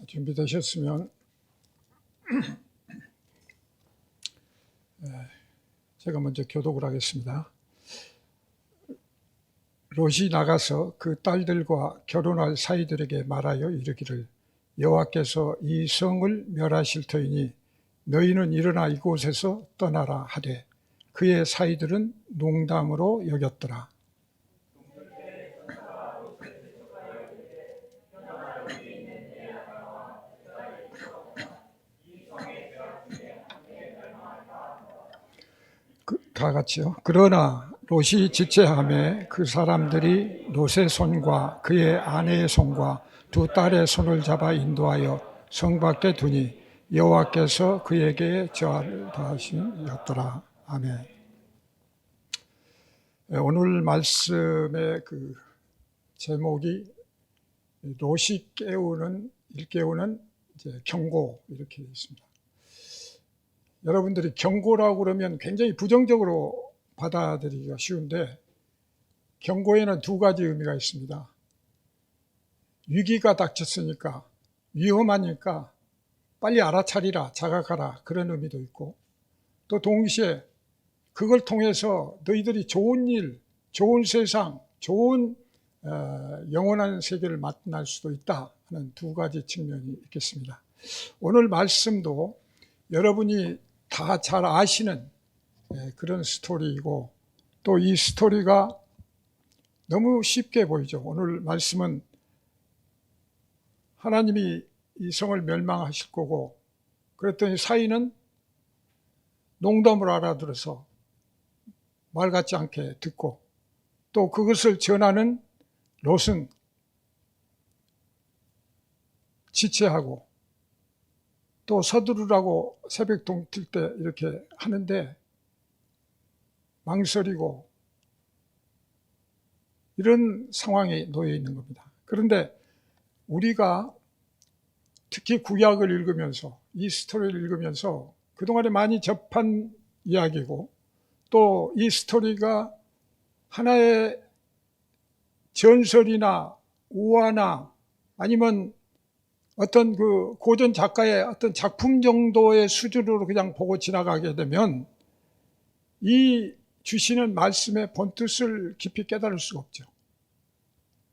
준비되셨으면 제가 먼저 교독을 하겠습니다. 롯이 나가서 그 딸들과 결혼할 사이들에게 말하여 이르기를 여호와께서 이 성을 멸하실 터이니 너희는 일어나 이곳에서 떠나라 하되 그의 사이들은 농담으로 여겼더라. 다 같이요. 그러나 롯이 지체하매 그 사람들이 롯의 손과 그의 아내의 손과 두 딸의 손을 잡아 인도하여 성 밖에 두니 여호와께서 그에게 저하를 더하시었더라. 아멘. 오늘 말씀의 그 제목이 롯이 일깨우는 이제 경고 이렇게 있습니다. 여러분들이 경고라고 그러면 굉장히 부정적으로 받아들이기가 쉬운데 경고에는 두 가지 의미가 있습니다. 위기가 닥쳤으니까, 위험하니까 빨리 알아차리라, 자각하라, 그런 의미도 있고, 또 동시에 그걸 통해서 너희들이 좋은 일, 좋은 세상, 좋은 영원한 세계를 만날 수도 있다 하는 두 가지 측면이 있겠습니다. 오늘 말씀도 여러분이 다 잘 아시는 그런 스토리이고, 또 이 스토리가 너무 쉽게 보이죠. 오늘 말씀은 하나님이 이 성을 멸망하실 거고, 그랬더니 사인은 농담을 알아들어서 말 같지 않게 듣고, 또 그것을 전하는 롯은 지체하고, 또 서두르라고 새벽 동틀 때 이렇게 하는데 망설이고 이런 상황에 놓여 있는 겁니다. 그런데 우리가 특히 구약을 읽으면서, 이 스토리를 읽으면서 그동안에 많이 접한 이야기고, 또 이 스토리가 하나의 전설이나 우화나 아니면 어떤 그 고전 작가의 어떤 작품 정도의 수준으로 그냥 보고 지나가게 되면 이 주시는 말씀의 본뜻을 깊이 깨달을 수가 없죠.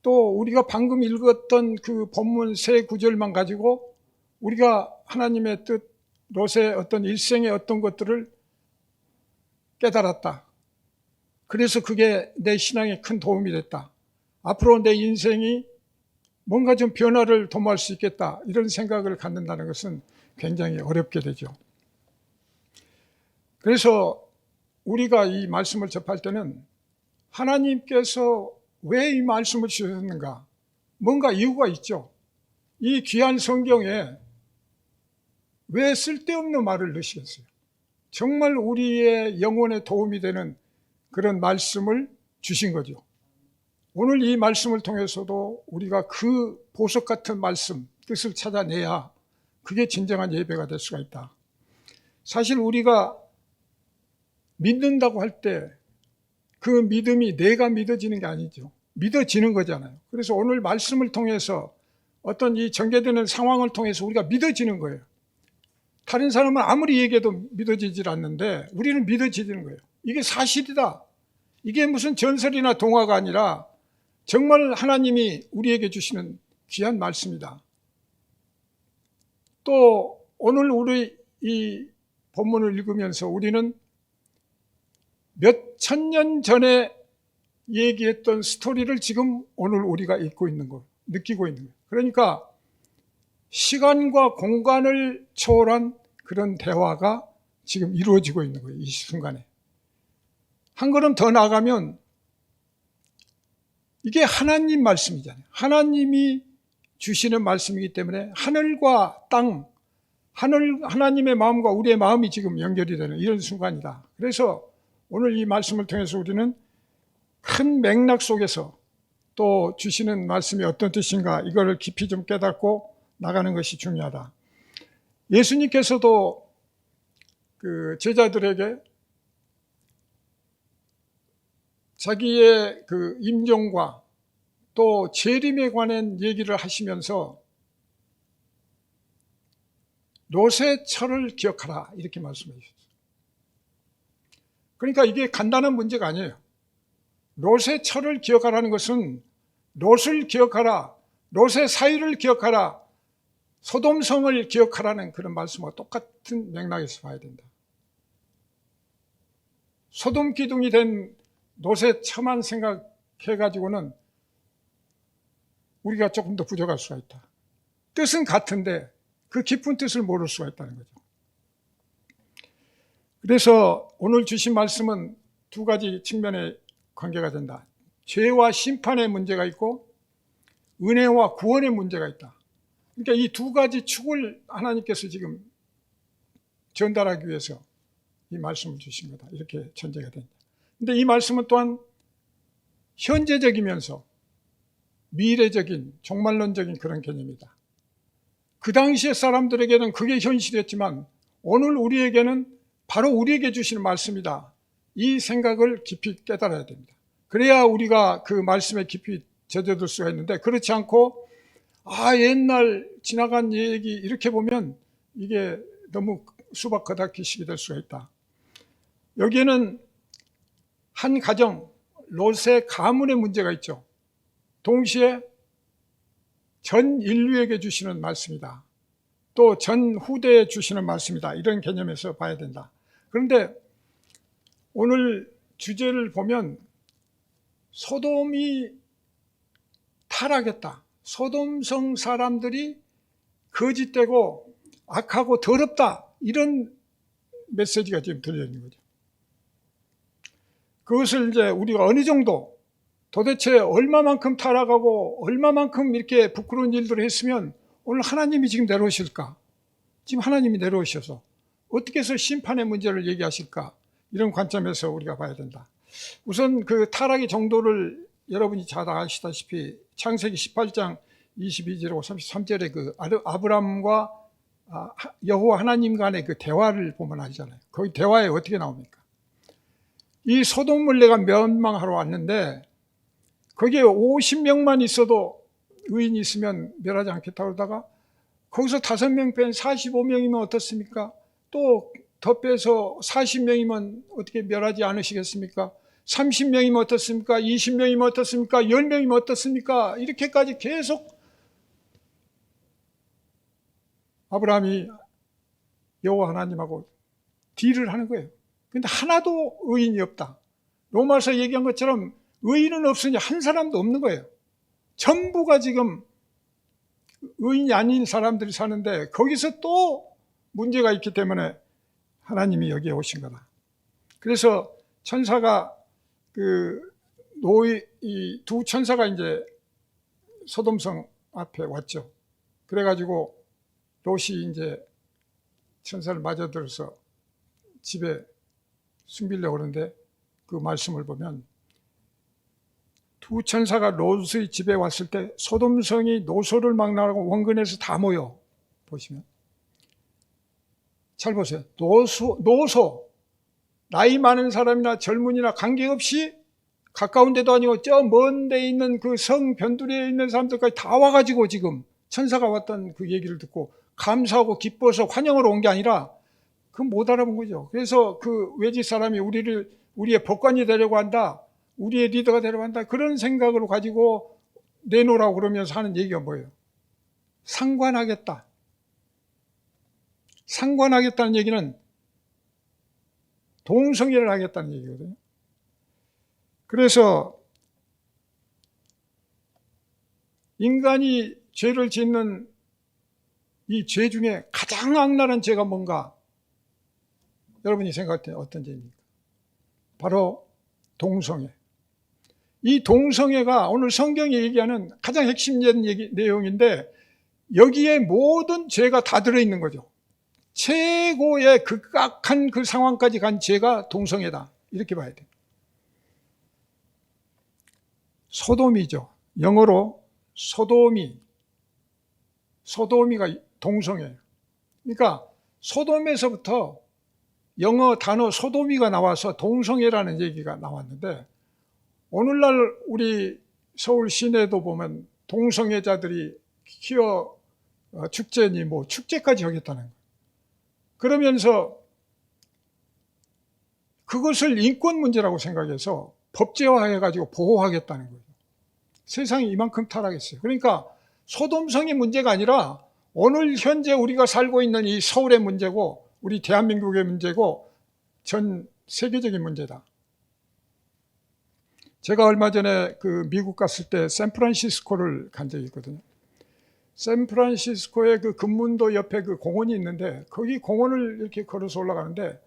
또 우리가 방금 읽었던 그 본문 세 구절만 가지고 우리가 하나님의 뜻, 롯의 어떤 일생의 어떤 것들을 깨달았다. 그래서 그게 내 신앙에 큰 도움이 됐다. 앞으로 내 인생이 뭔가 좀 변화를 도모할 수 있겠다. 이런 생각을 갖는다는 것은 굉장히 어렵게 되죠. 그래서 우리가 이 말씀을 접할 때는 하나님께서 왜 이 말씀을 주셨는가? 뭔가 이유가 있죠. 이 귀한 성경에 왜 쓸데없는 말을 넣으시겠어요? 정말 우리의 영혼에 도움이 되는 그런 말씀을 주신 거죠. 오늘 이 말씀을 통해서도 우리가 그 보석 같은 말씀, 뜻을 찾아내야 그게 진정한 예배가 될 수가 있다. 사실 우리가 믿는다고 할 때 그 믿음이 내가 믿어지는 게 아니죠. 믿어지는 거잖아요. 그래서 오늘 말씀을 통해서 어떤 이 전개되는 상황을 통해서 우리가 믿어지는 거예요. 다른 사람은 아무리 얘기해도 믿어지질 않는데 우리는 믿어지는 거예요. 이게 사실이다. 이게 무슨 전설이나 동화가 아니라 정말 하나님이 우리에게 주시는 귀한 말씀이다. 또 오늘 우리 이 본문을 읽으면서 우리는 몇 천 년 전에 얘기했던 스토리를 지금 오늘 우리가 읽고 있는 거, 느끼고 있는 거예요. 그러니까 시간과 공간을 초월한 그런 대화가 지금 이루어지고 있는 거예요. 이 순간에. 한 걸음 더 나가면 이게 하나님 말씀이잖아요. 하나님이 주시는 말씀이기 때문에 하늘과 땅, 하나님의 마음과 우리의 마음이 지금 연결이 되는 이런 순간이다. 그래서 오늘 이 말씀을 통해서 우리는 큰 맥락 속에서 또 주시는 말씀이 어떤 뜻인가 이거를 깊이 좀 깨닫고 나가는 것이 중요하다. 예수님께서도 그 제자들에게 자기의 그 임종과 또 재림에 관한 얘기를 하시면서 롯의 철을 기억하라 이렇게 말씀해 주셨어요. 그러니까 이게 간단한 문제가 아니에요. 롯의 철을 기억하라는 것은 롯을 기억하라, 롯의 사위를 기억하라, 소돔성을 기억하라는 그런 말씀과 똑같은 맥락에서 봐야 된다. 소돔 기둥이 된 롯의 처만 생각해가지고는 우리가 조금 더 부족할 수가 있다. 뜻은 같은데 그 깊은 뜻을 모를 수가 있다는 거죠. 그래서 오늘 주신 말씀은 두 가지 측면의 관계가 된다. 죄와 심판의 문제가 있고 은혜와 구원의 문제가 있다. 그러니까 이 두 가지 축을 하나님께서 지금 전달하기 위해서 이 말씀을 주신 거다. 이렇게 전제가 된다. 근데 이 말씀은 또한 현재적이면서 미래적인 종말론적인 그런 개념이다. 그 당시의 사람들에게는 그게 현실이었지만 오늘 우리에게는 바로 우리에게 주시는 말씀이다. 이 생각을 깊이 깨달아야 됩니다. 그래야 우리가 그 말씀에 깊이 젖어들 수가 있는데, 그렇지 않고 옛날 지나간 얘기 이렇게 보면 이게 너무 수박 겉핥기식이 될 수가 있다. 여기에는 한 가정 롯의 가문의 문제가 있죠. 동시에 전 인류에게 주시는 말씀이다. 또 전 후대에 주시는 말씀이다. 이런 개념에서 봐야 된다. 그런데 오늘 주제를 보면 소돔이 타락했다. 소돔성 사람들이 거짓되고 악하고 더럽다. 이런 메시지가 지금 들려 있는 거죠. 그것을 이제 우리가 어느 정도 도대체 얼마만큼 타락하고 얼마만큼 이렇게 부끄러운 일들을 했으면 오늘 하나님이 지금 내려오실까? 지금 하나님이 내려오셔서 어떻게 해서 심판의 문제를 얘기하실까? 이런 관점에서 우리가 봐야 된다. 우선 그 타락의 정도를 여러분이 잘 아시다시피 창세기 18장 22절하고 33절에 그 아브람과 여호와 하나님 간의 그 대화를 보면 알잖아요. 거기 대화에 어떻게 나옵니까? 이 소돔을 내가 멸망하러 왔는데 거기에 50명만 있어도 의인이 있으면 멸하지 않겠다고 그러다가 거기서 5명 뺀 45명이면 어떻습니까? 또 더 빼서 40명이면 어떻게 멸하지 않으시겠습니까? 30명이면 어떻습니까? 20명이면 어떻습니까? 10명이면 어떻습니까? 이렇게까지 계속 아브라함이 여호와 하나님하고 딜을 하는 거예요. 근데 하나도 의인이 없다. 로마서 얘기한 것처럼 의인은 없으니 한 사람도 없는 거예요. 전부가 지금 의인이 아닌 사람들이 사는데 거기서 또 문제가 있기 때문에 하나님이 여기에 오신 거다. 그래서 천사가 이 두 천사가 이제 소돔성 앞에 왔죠. 그래가지고 롯이 이제 천사를 맞아들어서 집에 숨기려고 그러는데 그 말씀을 보면 두 천사가 롯의 집에 왔을 때 소돔성이 노소를 막나라고 원근에서 다 모여. 보시면 잘 보세요. 노소 나이 많은 사람이나 젊은이나 관계없이 가까운 데도 아니고 저 먼 데 있는 그 성 변두리에 있는 사람들까지 다 와가지고 지금 천사가 왔던 그 얘기를 듣고 감사하고 기뻐서 환영으로 온 게 아니라 그건 못 알아본 거죠. 그래서 그 외지 사람이 우리의 법관이 되려고 한다, 우리의 리더가 되려고 한다, 그런 생각으로 가지고 내놓으라고 그러면서 하는 얘기가 뭐예요? 상관하겠다. 상관하겠다는 얘기는 동성애를 하겠다는 얘기거든요. 그래서 인간이 죄를 짓는 이 죄 중에 가장 악랄한 죄가 뭔가 여러분이 생각할 때 어떤 죄입니까? 바로 동성애. 이 동성애가 오늘 성경이 얘기하는 가장 핵심적인 내용인데 여기에 모든 죄가 다 들어있는 거죠. 최고의 극악한 그 상황까지 간 죄가 동성애다. 이렇게 봐야 돼요. 소돔이죠. 영어로 소돔이가 동성애예요. 그러니까 소돔에서부터 영어 단어 소돔이가 나와서 동성애라는 얘기가 나왔는데 오늘날 우리 서울 시내도 보면 동성애자들이 퀴어 축제니 뭐 축제까지 하겠다는 거예요. 그러면서 그것을 인권 문제라고 생각해서 법제화해가지고 보호하겠다는 거예요. 세상이 이만큼 타락했어요. 그러니까 소돔성의 문제가 아니라 오늘 현재 우리가 살고 있는 이 서울의 문제고 우리 대한민국의 문제고 전 세계적인 문제다. 제가 얼마 전에 그 미국 갔을 때 샌프란시스코를 간 적이 있거든요. 샌프란시스코의 그 금문도 옆에 그 공원이 있는데 거기 공원을 이렇게 걸어서 올라가는데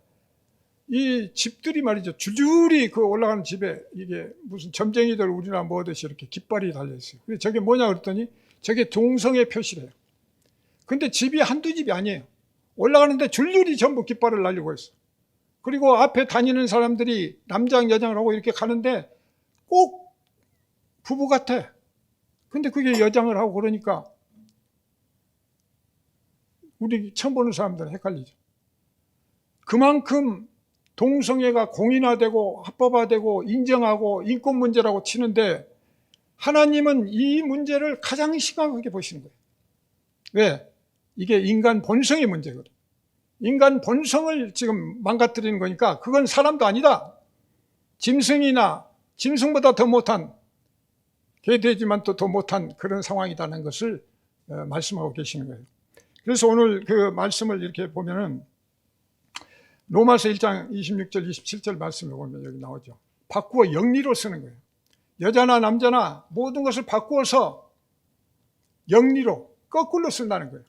이 집들이 말이죠. 줄줄이 그 올라가는 집에 이게 무슨 점쟁이들 우리나라 뭐 하듯이 이렇게 깃발이 달려있어요. 그래서 저게 뭐냐 그랬더니 저게 동성애 표시래요. 근데 집이 한두 집이 아니에요. 올라가는데 줄줄이 전부 깃발을 날리고 있어요. 그리고 앞에 다니는 사람들이 남장 여장을 하고 이렇게 가는데 꼭 부부 같아. 근데 그게 여장을 하고 그러니까 우리 처음 보는 사람들은 헷갈리죠. 그만큼 동성애가 공인화되고 합법화되고 인정하고 인권 문제라고 치는데 하나님은 이 문제를 가장 심각하게 보시는 거예요. 왜? 이게 인간 본성의 문제거든. 인간 본성을 지금 망가뜨리는 거니까 그건 사람도 아니다. 짐승이나 짐승보다 더 못한, 개돼지만 또 더 못한 그런 상황이라는 것을 말씀하고 계시는 거예요. 그래서 오늘 그 말씀을 이렇게 보면은 로마서 1장 26절 27절 말씀을 보면 여기 나오죠. 바꾸어 영리로 쓰는 거예요. 여자나 남자나 모든 것을 바꾸어서 영리로 거꾸로 쓴다는 거예요.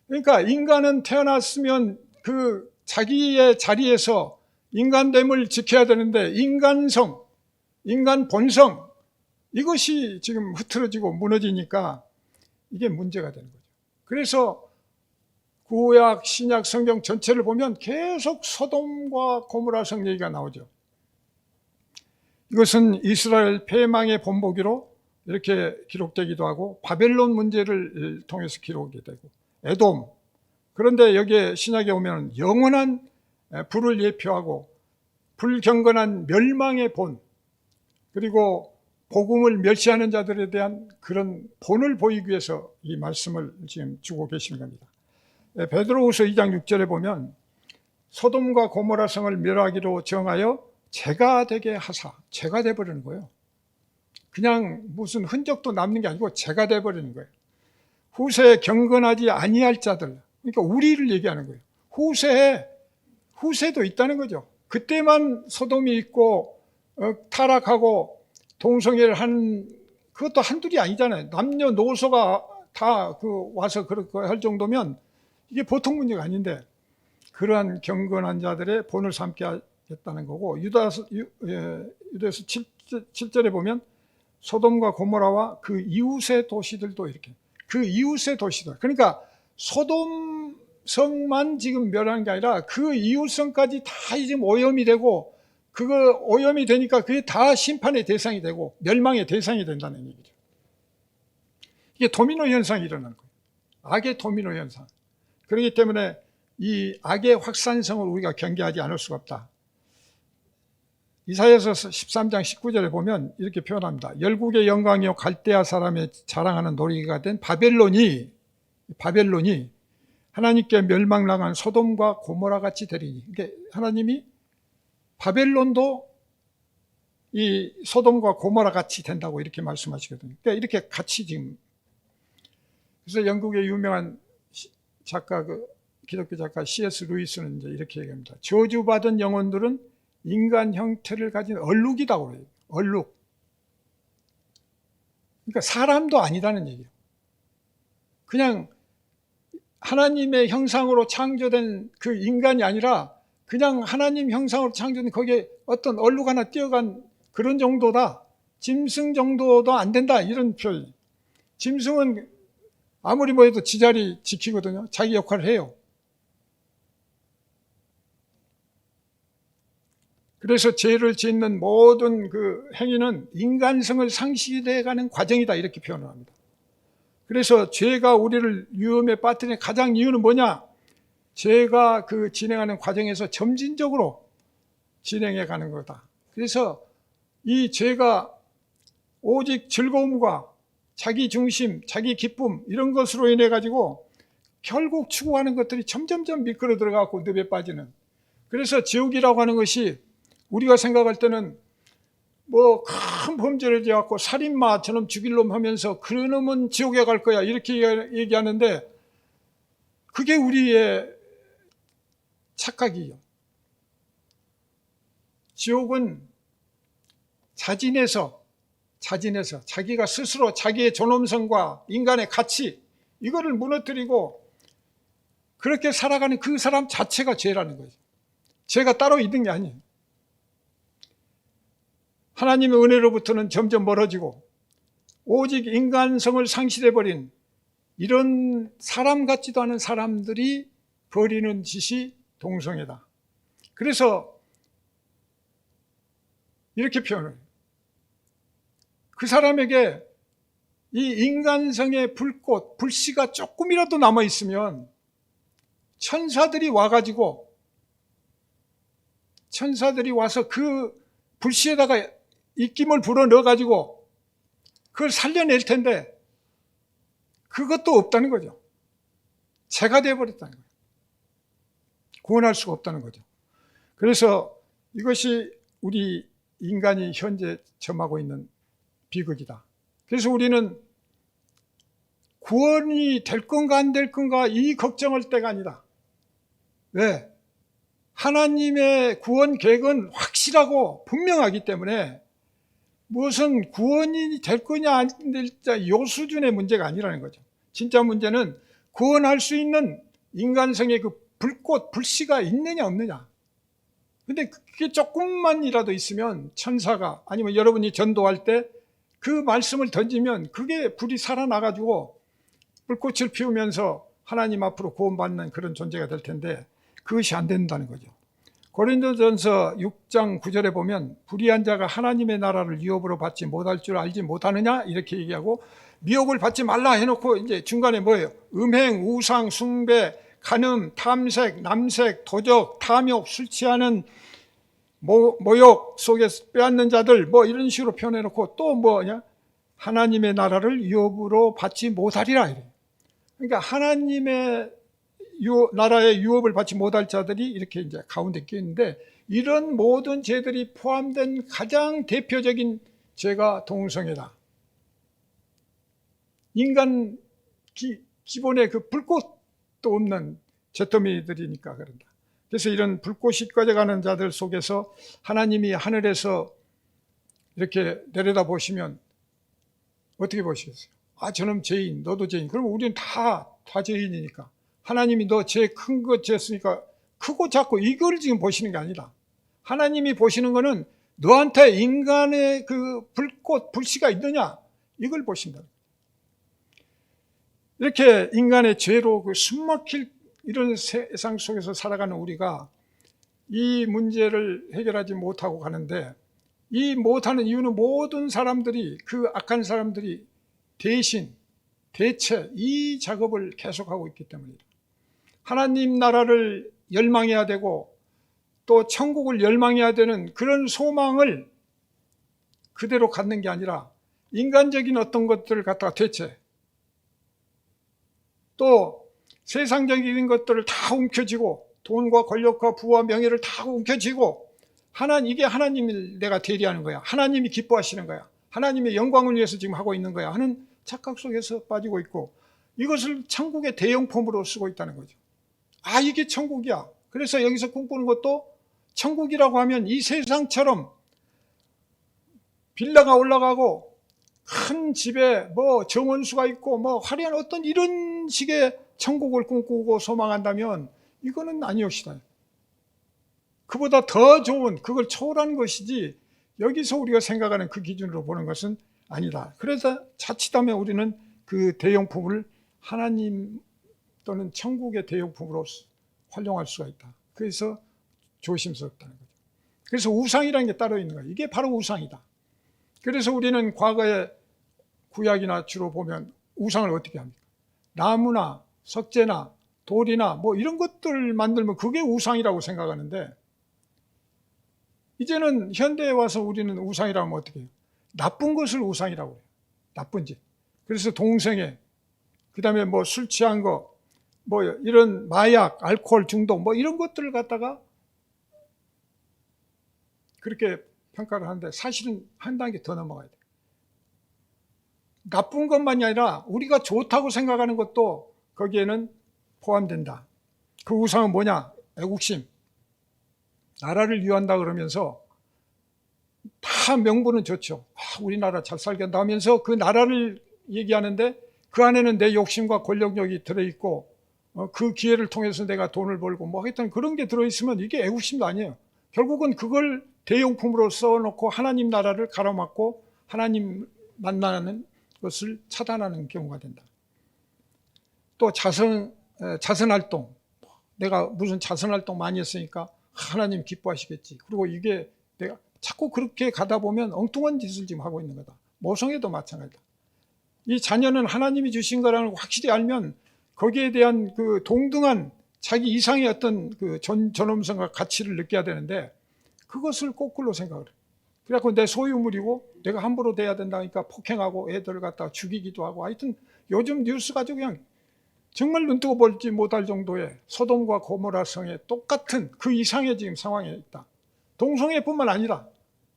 그러니까 인간은 태어났으면 그 자기의 자리에서 인간됨을 지켜야 되는데 인간성, 인간 본성 이것이 지금 흐트러지고 무너지니까 이게 문제가 되는 거죠. 그래서 구약, 신약 성경 전체를 보면 계속 소돔과 고모라성 얘기가 나오죠. 이것은 이스라엘 패망의 본보기로 이렇게 기록되기도 하고 바벨론 문제를 통해서 기록이 되고 에돔, 그런데 여기에 신약에 오면 영원한 불을 예표하고 불경건한 멸망의 본, 그리고 복음을 멸시하는 자들에 대한 그런 본을 보이기 위해서 이 말씀을 지금 주고 계시는 겁니다. 베드로후서 2장 6절에 보면 소돔과 고모라 성을 멸하기로 정하여 죄가 되게 하사, 죄가 돼버리는 거예요. 그냥 무슨 흔적도 남는 게 아니고 죄가 돼버리는 거예요. 후세에 경건하지 아니할 자들, 그러니까 우리를 얘기하는 거예요. 후세도 있다는 거죠. 그때만 소돔이 있고 타락하고 동성애를 한 그것도 한둘이 아니잖아요. 남녀노소가 다 와서 그렇게 할 정도면 이게 보통 문제가 아닌데 그러한 경건한 자들의 본을 삼게 하겠다는 거고 유다서 7절에 보면 소돔과 고모라와 그 이웃의 도시들도 이렇게 그 이웃의 도시들, 그러니까 소돔 성만 지금 멸하는 게 아니라 그 이웃성까지 다 지금 오염이 되고 그거 오염이 되니까 그게 다 심판의 대상이 되고 멸망의 대상이 된다는 얘기죠. 이게 도미노 현상이 일어나는 거예요. 악의 도미노 현상. 그렇기 때문에 이 악의 확산성을 우리가 경계하지 않을 수가 없다. 이사야서 13장 19절에 보면 이렇게 표현합니다. 열국의 영광이요 갈대아 사람의 자랑하는 놀이기가 된 바벨론이 하나님께 멸망당한 소돔과 고모라 같이 되리니. 그러니까 하나님이 바벨론도 이 소돔과 고모라 같이 된다고 이렇게 말씀하시거든요. 그러니까 이렇게 같이 지금. 그래서 영국의 유명한 작가, 기독교 작가 C.S. 루이스는 이제 이렇게 얘기합니다. 저주받은 영혼들은 인간 형태를 가진 얼룩이라고 그래요. 얼룩. 그러니까 사람도 아니라는 얘기예요. 그냥 하나님의 형상으로 창조된 그 인간이 아니라 그냥 하나님 형상으로 창조된 거기에 어떤 얼룩 하나 띄어간 그런 정도다. 짐승 정도도 안 된다. 이런 표현. 짐승은 아무리 뭐 해도 지 자리 지키거든요. 자기 역할을 해요. 그래서 죄를 짓는 모든 그 행위는 인간성을 상실해가는 과정이다. 이렇게 표현을 합니다. 그래서 죄가 우리를 위험에 빠뜨리는 가장 이유는 뭐냐? 죄가 그 진행하는 과정에서 점진적으로 진행해 가는 거다. 그래서 이 죄가 오직 즐거움과 자기 중심, 자기 기쁨 이런 것으로 인해 가지고 결국 추구하는 것들이 점점점 미끄러 들어가고 늪에 빠지는. 그래서 지옥이라고 하는 것이 우리가 생각할 때는 뭐 큰 범죄를 지었고 살인마 저놈 죽일 놈 하면서 그 놈은 지옥에 갈 거야 이렇게 얘기하는데 그게 우리의 착각이에요. 지옥은 자진해서 자기가 스스로 자기의 존엄성과 인간의 가치 이거를 무너뜨리고 그렇게 살아가는 그 사람 자체가 죄라는 거죠. 죄가 따로 있는 게 아니에요. 하나님의 은혜로부터는 점점 멀어지고 오직 인간성을 상실해버린 이런 사람 같지도 않은 사람들이 벌이는 짓이 동성애다. 그래서 이렇게 표현해요. 그 사람에게 이 인간성의 불꽃, 불씨가 조금이라도 남아있으면 천사들이 와서 그 불씨에다가 입김을 불어 넣어가지고 그걸 살려낼 텐데 그것도 없다는 거죠. 죄가 되어버렸다는 거예요. 구원할 수가 없다는 거죠. 그래서 이것이 우리 인간이 현재 점하고 있는 비극이다. 그래서 우리는 구원이 될 건가 안 될 건가 이 걱정할 때가 아니다. 왜? 하나님의 구원 계획은 확실하고 분명하기 때문에 무슨 구원이 될 거냐 안 될지 요 수준의 문제가 아니라는 거죠. 진짜 문제는 구원할 수 있는 인간성의 그 불꽃, 불씨가 있느냐 없느냐. 근데 그게 조금만이라도 있으면 천사가 아니면 여러분이 전도할 때 그 말씀을 던지면 그게 불이 살아나가지고 불꽃을 피우면서 하나님 앞으로 구원받는 그런 존재가 될 텐데 그것이 안 된다는 거죠. 고린도전서 6장 9절에 보면 불의한 자가 하나님의 나라를 유업으로 받지 못할 줄 알지 못하느냐 이렇게 얘기하고 미혹을 받지 말라 해놓고 이제 중간에 뭐예요? 음행, 우상, 숭배, 간음, 탐색, 남색, 도적, 탐욕, 술 취하는 모욕 속에 빼앗는 자들 뭐 이런 식으로 표현해놓고 또 뭐냐? 하나님의 나라를 유업으로 받지 못하리라 이래요. 그러니까 하나님의 나라의 유업을 받지 못할 자들이 이렇게 이제 가운데 끼어 있는데 이런 모든 죄들이 포함된 가장 대표적인 죄가 동성애다. 인간 기본의 그 불꽃도 없는 잿더미들이니까 그런다. 그래서 이런 불꽃이 꺼져가는 자들 속에서 하나님이 하늘에서 이렇게 내려다 보시면 어떻게 보시겠어요? 아, 저놈 죄인, 너도 죄인. 그럼 우리는 다 죄인이니까. 하나님이 너 죄 큰 거 죄했으니까 크고 작고 이걸 지금 보시는 게 아니다. 하나님이 보시는 거는 너한테 인간의 그 불꽃, 불씨가 있느냐 이걸 보신다. 이렇게 인간의 죄로 그 숨막힐 이런 세상 속에서 살아가는 우리가 이 문제를 해결하지 못하고 가는데 이 못하는 이유는 모든 사람들이 그 악한 사람들이 대체 이 작업을 계속하고 있기 때문이다. 하나님 나라를 열망해야 되고 또 천국을 열망해야 되는 그런 소망을 그대로 갖는 게 아니라 인간적인 어떤 것들을 갖다가 대체 또 세상적인 것들을 다 움켜쥐고 돈과 권력과 부와 명예를 다 움켜쥐고 이게 하나님을 내가 대리하는 거야. 하나님이 기뻐하시는 거야. 하나님의 영광을 위해서 지금 하고 있는 거야 하는 착각 속에서 빠지고 있고 이것을 천국의 대용품으로 쓰고 있다는 거죠. 아, 이게 천국이야. 그래서 여기서 꿈꾸는 것도 천국이라고 하면 이 세상처럼 빌라가 올라가고 큰 집에 뭐 정원수가 있고 뭐 화려한 어떤 이런 식의 천국을 꿈꾸고 소망한다면 이거는 아니옵시다. 그보다 더 좋은 그걸 초월하는 것이지 여기서 우리가 생각하는 그 기준으로 보는 것은 아니다. 그래서 자칫하면 우리는 그 대용품을 하나님 또는 천국의 대용품으로 활용할 수가 있다. 그래서 조심스럽다는 거죠. 그래서 우상이라는 게 따로 있는 거예요. 이게 바로 우상이다. 그래서 우리는 과거에 구약이나 주로 보면 우상을 어떻게 합니까? 나무나 석재나 돌이나 뭐 이런 것들 만들면 그게 우상이라고 생각하는데 이제는 현대에 와서 우리는 우상이라고 하면 어떻게 해요? 나쁜 것을 우상이라고 해요. 나쁜 짓. 그래서 동성애, 그 다음에 뭐 술 취한 거, 뭐 이런 마약, 알코올 중독 뭐 이런 것들을 갖다가 그렇게 평가를 하는데 사실은 한 단계 더 넘어가야 돼요. 나쁜 것만이 아니라 우리가 좋다고 생각하는 것도 거기에는 포함된다. 그 우상은 뭐냐? 애국심. 나라를 위한다 그러면서 다 명분은 좋죠. 우리나라 잘 살겠다 하면서 그 나라를 얘기하는데 그 안에는 내 욕심과 권력욕이 들어있고 그 기회를 통해서 내가 돈을 벌고 뭐 하여튼 그런 게 들어있으면 이게 애국심도 아니에요. 결국은 그걸 대용품으로 써놓고 하나님 나라를 가로막고 하나님 만나는 것을 차단하는 경우가 된다. 또 자선활동. 내가 무슨 자선활동 많이 했으니까 하나님 기뻐하시겠지. 그리고 이게 내가 자꾸 그렇게 가다 보면 엉뚱한 짓을 지금 하고 있는 거다. 모성애도 마찬가지다. 이 자녀는 하나님이 주신 거라는 걸 확실히 알면 거기에 대한 그 동등한 자기 이상의 어떤 그 존엄성과 가치를 느껴야 되는데 그것을 거꾸로 생각을 해요. 그래갖고 내 소유물이고 내가 함부로 돼야 된다니까 폭행하고 애들을 갖다가 죽이기도 하고 하여튼 요즘 뉴스 가지고 그냥 정말 눈뜨고 볼지 못할 정도의 소돔과 고모라 성의 똑같은 그 이상의 지금 상황에 있다. 동성애뿐만 아니라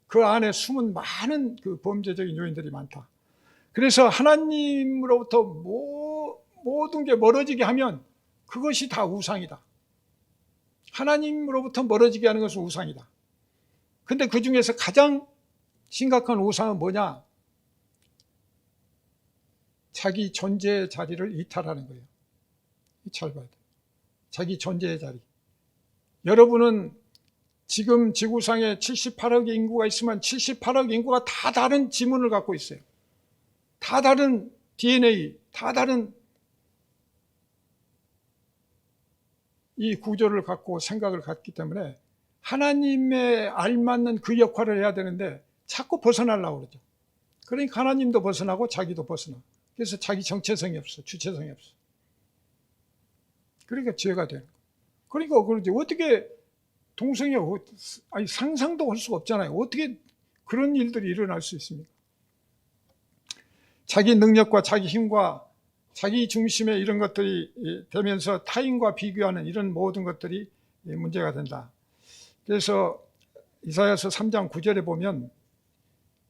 그 안에 숨은 많은 그 범죄적인 요인들이 많다. 그래서 하나님으로부터 모든 게 멀어지게 하면 그것이 다 우상이다. 하나님으로부터 멀어지게 하는 것은 우상이다. 근데 그 중에서 가장 심각한 우상은 뭐냐? 자기 존재의 자리를 이탈하는 거예요. 잘 봐야 돼요. 자기 존재의 자리. 여러분은 지금 지구상에 78억 인구가 있으면 78억 인구가 다 다른 지문을 갖고 있어요. 다 다른 DNA, 다 다른 이 구조를 갖고 생각을 갖기 때문에 하나님에 알맞는 그 역할을 해야 되는데 자꾸 벗어나려고 그러죠. 그러니까 하나님도 벗어나고 자기도 벗어나. 그래서 자기 정체성이 없어, 주체성이 없어. 그러니까 죄가 되는 거예요. 그러니까 그러지 어떻게 동성애 상상도 할 수가 없잖아요. 어떻게 그런 일들이 일어날 수 있습니까? 자기 능력과 자기 힘과 자기 중심의 이런 것들이 되면서 타인과 비교하는 이런 모든 것들이 문제가 된다. 그래서 이사야서 3장 9절에 보면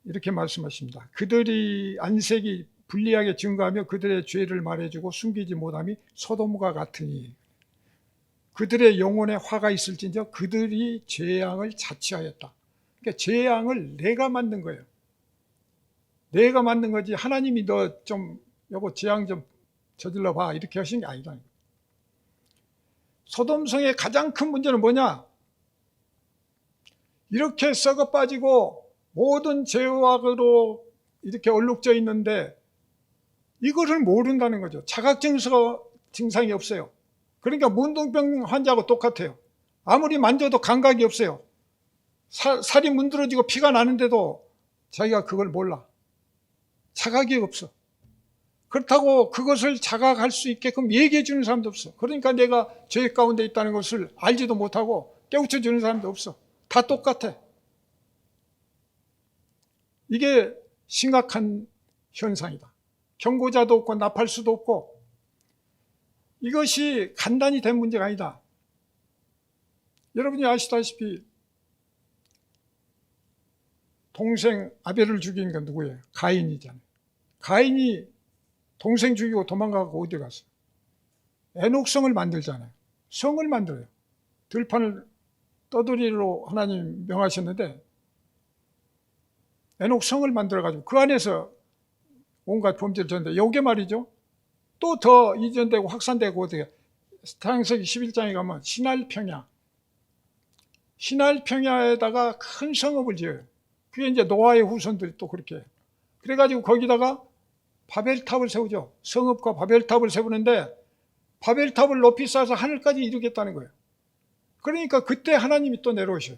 이렇게 말씀하십니다. 그들이 안색이 불리하게 증거하며 그들의 죄를 말해주고 숨기지 못함이 소돔과 같으니 그들의 영혼에 화가 있을진저 그들이 죄악을 자취하였다. 그러니까 죄악을 내가 만든 거예요. 내가 만든 거지 하나님이 너 좀 여보 죄악 좀 저질러 봐 이렇게 하신 게 아니다. 소돔성의 가장 큰 문제는 뭐냐? 이렇게 썩어 빠지고 모든 죄악으로 이렇게 얼룩져 있는데 이거를 모른다는 거죠. 증상이 없어요. 그러니까 문둥병 환자하고 똑같아요. 아무리 만져도 감각이 없어요. 살이 문드러지고 피가 나는데도 자기가 그걸 몰라. 자각이 없어. 그렇다고 그것을 자각할 수 있게끔 얘기해 주는 사람도 없어. 그러니까 내가 죄 가운데 있다는 것을 알지도 못하고 깨우쳐 주는 사람도 없어. 다 똑같아. 이게 심각한 현상이다. 경고자도 없고 나팔수도 없고 이것이 간단히 된 문제가 아니다. 여러분이 아시다시피 동생 아벨을 죽인 건 누구예요? 가인이잖아요. 가인이 동생 죽이고 도망가고 어디 갔어요? 에녹성을 만들잖아요. 성을 만들어요. 들판을 떠돌이로 하나님 명하셨는데 에녹성을 만들어가지고 그 안에서 온갖 범죄를 졌는데 요게 말이죠. 또 더 이전되고 확산되고 어떻게 창세기 11장에 가면 신할평야에다가 큰 성읍을 지어요. 그게 이제 노아의 후손들이 또 그렇게 해요. 그래가지고 거기다가 바벨탑을 세우죠. 성읍과 바벨탑을 세우는데 바벨탑을 높이 쌓아서 하늘까지 이루겠다는 거예요. 그러니까 그때 하나님이 또 내려오셔요.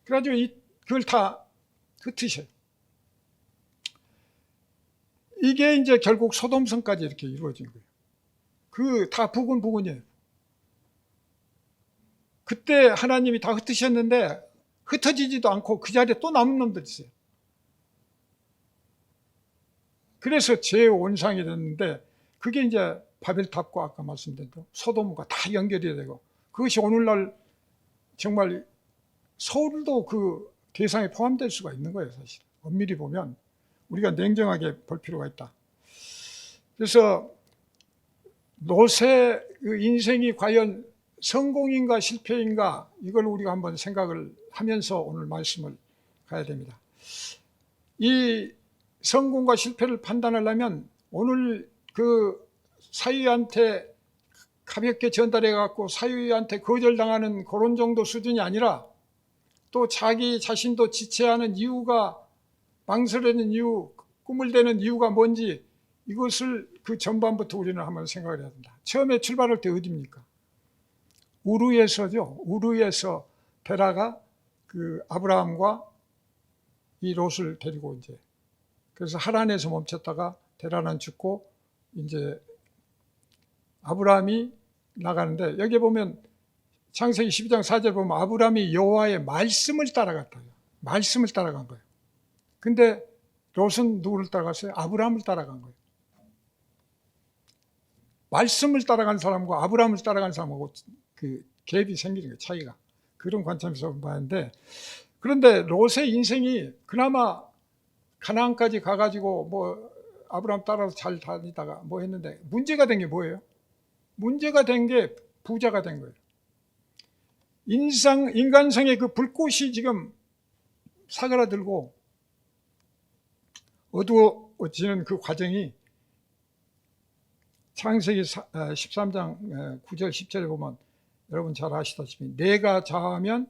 그래가지고 그걸 다 흩으셔요. 이게 이제 결국 소돔성까지 이렇게 이루어진 거예요. 그 다 부근이에요. 그때 하나님이 다 흩으셨는데 흩어지지도 않고 그 자리에 또 남은 놈들이 있어요. 그래서 죄의 온상이 됐는데 그게 이제 바벨탑과 아까 말씀드린 대로 소돔과 다 연결이 되고, 그것이 오늘날 정말 서울도 그 대상에 포함될 수가 있는 거예요. 사실 엄밀히 보면 우리가 냉정하게 볼 필요가 있다. 그래서 롯의 그 인생이 과연 성공인가 실패인가, 이걸 우리가 한번 생각을 하면서 오늘 말씀을 가야 됩니다. 이 성공과 실패를 판단하려면 오늘 그 사위한테 가볍게 전달해 갖고 사위한테 거절당하는 그런 정도 수준이 아니라, 또 자기 자신도 지체하는 이유가, 망설이는 이유, 꿈을 대는 이유가 뭔지, 이것을 그 전반부터 우리는 한번 생각을 해야 된다. 처음에 출발할 때 어디입니까? 우르에서죠. 우르에서 베라가 그 아브라함과 이 롯을 데리고 이제, 그래서 하란에서 멈췄다가 데라는 죽고 이제 아브라함이 나가는데, 여기 보면 창세기 12장 4절 보면 아브라함이 여호와의 말씀을 따라갔다요. 말씀을 따라간 거예요. 근데 롯은 누구를 따라갔어요? 아브라함을 따라간 거예요. 말씀을 따라간 사람과 아브라함을 따라간 사람하고 그 갭이 생기는 거예요. 차이가. 그런 관점에서 봤는데, 그런데 롯의 인생이 그나마 가나안까지 가가지고 뭐 아브라함 따라서 잘 다니다가 뭐 했는데, 문제가 된 게 뭐예요? 문제가 된 게 부자가 된 거예요. 인간성의 그 불꽃이 지금 사그라들고 어두워지는 그 과정이 창세기 13장 9절 10절에 보면 여러분 잘 아시다시피 내가 좌하면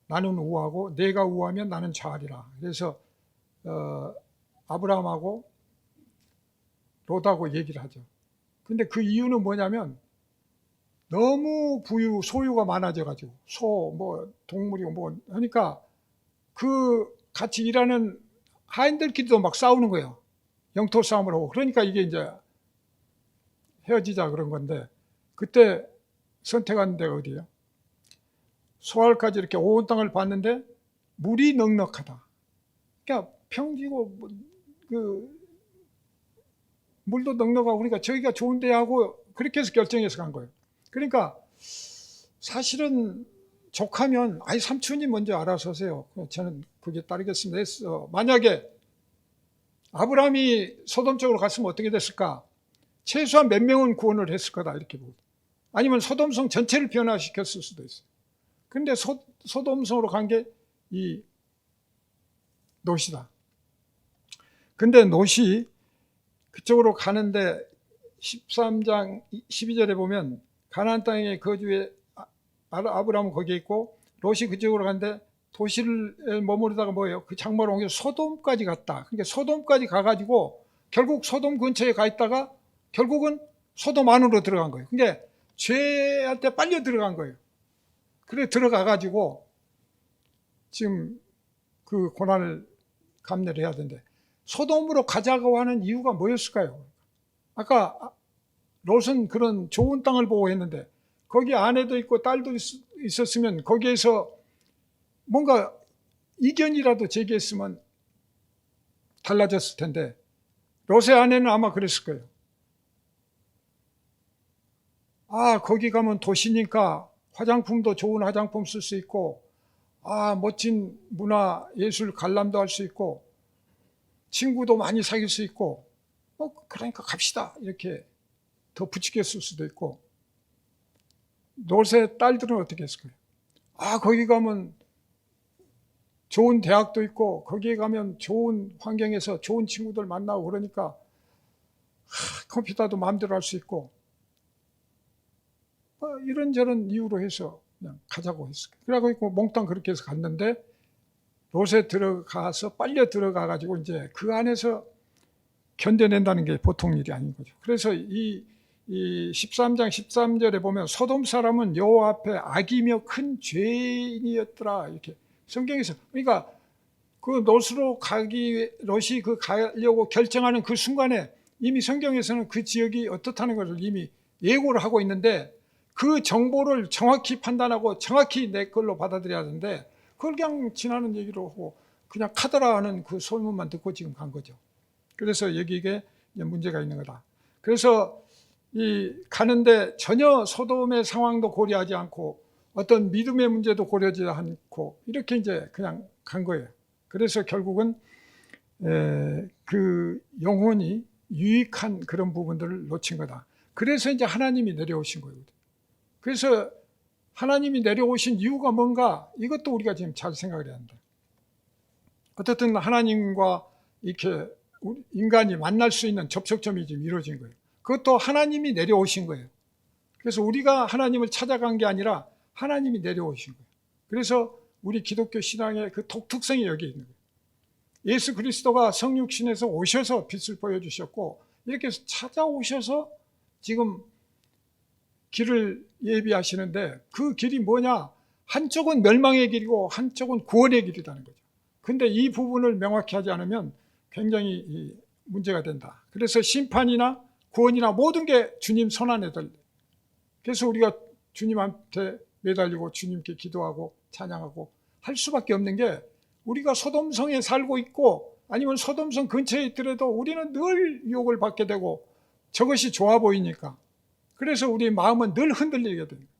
나는 우하고 내가 우하면 나는 좌하리라. 그래서 아브라함하고 롯하고 얘기를 하죠. 근데 그 이유는 뭐냐면 너무 소유가 많아져 가지고 뭐 동물이고 뭐 하니까 그 같이 일하는 하인들끼리도 막 싸우는 거예요. 영토 싸움을 하고. 그러니까 이게 이제 헤어지자 그런 건데, 그때 선택한 데가 어디예요? 소알까지 이렇게 온 땅을 봤는데 물이 넉넉하다. 그러니까 평지고 그 물도 넉넉하고, 그러니까 저기가 좋은데 하고 그렇게 해서 결정해서 간 거예요. 그러니까 사실은 족하면 아이 삼촌이 먼저 알아서 하세요. 저는 그게 따르겠습니다 했어. 만약에 아브라함이 소돔 쪽으로 갔으면 어떻게 됐을까? 최소한 몇 명은 구원을 했을 거다 이렇게 보고, 아니면 소돔성 전체를 변화시켰을 수도 있어요. 그런데 소돔성으로 간 게 이 롯이다. 근데 롯이 그쪽으로 가는데 13장 12절에 보면 가나안 땅의 거주에 아브라함은 거기에 있고 롯이 그쪽으로 가는데 도시를 머무르다가 뭐예요? 그 장막을 옮겨서 소돔까지 갔다. 그러니까 소돔까지 가가지고 결국 소돔 근처에 가 있다가 결국은 소돔 안으로 들어간 거예요. 그러니까 죄한테 빨려 들어간 거예요. 그래 들어가가지고 지금 그 고난을 감내를 해야 되는데, 소돔으로 가자고 하는 이유가 뭐였을까요? 아까 롯은 그런 좋은 땅을 보고 했는데 거기 아내도 있고 딸도 있었으면 거기에서 뭔가 이견이라도 제기했으면 달라졌을 텐데, 롯의 아내는 아마 그랬을 거예요. 거기 가면 도시니까 화장품도 좋은 화장품 쓸 수 있고, 멋진 문화 예술 관람도 할 수 있고, 친구도 많이 사귈 수 있고, 그러니까 갑시다 이렇게 더 부추겼을 수도 있고. 롯의 딸들은 어떻게 했을까요? 거기 가면 좋은 대학도 있고 거기에 가면 좋은 환경에서 좋은 친구들 만나고 그러니까 컴퓨터도 마음대로 할 수 있고, 이런저런 이유로 해서 그냥 가자고 했어요. 그래가지고 몽땅 그렇게 해서 갔는데, 롯에 들어가서 빨려 들어가가지고 이제 그 안에서 견뎌낸다는 게 보통 일이 아닌 거죠. 그래서 이 13장 13절에 보면 소돔 사람은 여호와 앞에 악이며 큰 죄인이었더라 이렇게 성경에서. 그러니까 그 롯이 그 가려고 결정하는 그 순간에 이미 성경에서는 그 지역이 어떻다는 것을 이미 예고를 하고 있는데, 그 정보를 정확히 판단하고 정확히 내 걸로 받아들여야 하는데 그걸 그냥 지나는 얘기로 하고 그냥 카더라 하는 그 소문만 듣고 지금 간 거죠. 그래서 여기에 문제가 있는 거다. 그래서 가는데 전혀 소돔의 상황도 고려하지 않고 어떤 믿음의 문제도 고려하지 않고 이렇게 이제 그냥 간 거예요. 그래서 결국은 그 영혼이 유익한 그런 부분들을 놓친 거다. 그래서 이제 하나님이 내려오신 거예요. 그래서 하나님이 내려오신 이유가 뭔가, 이것도 우리가 지금 잘 생각을 해야 한다. 어쨌든 하나님과 이렇게 인간이 만날 수 있는 접촉점이 지금 이루어진 거예요. 그것도 하나님이 내려오신 거예요. 그래서 우리가 하나님을 찾아간 게 아니라 하나님이 내려오신 거예요. 그래서 우리 기독교 신앙의 그 독특성이 여기 있는 거예요. 예수 그리스도가 성육신에서 오셔서 빛을 보여주셨고, 이렇게 찾아오셔서 지금 길을 예비하시는데, 그 길이 뭐냐? 한쪽은 멸망의 길이고 한쪽은 구원의 길이라는 거죠. 근데 이 부분을 명확히 하지 않으면 굉장히 문제가 된다. 그래서 심판이나 구원이나 모든 게 주님 손안에 달려. 그래서 우리가 주님한테 매달리고 주님께 기도하고 찬양하고 할 수밖에 없는 게, 우리가 소돔성에 살고 있고 아니면 소돔성 근처에 있더라도 우리는 늘 유혹을 받게 되고 저것이 좋아 보이니까, 그래서 우리 마음은 늘 흔들리게 됩니다.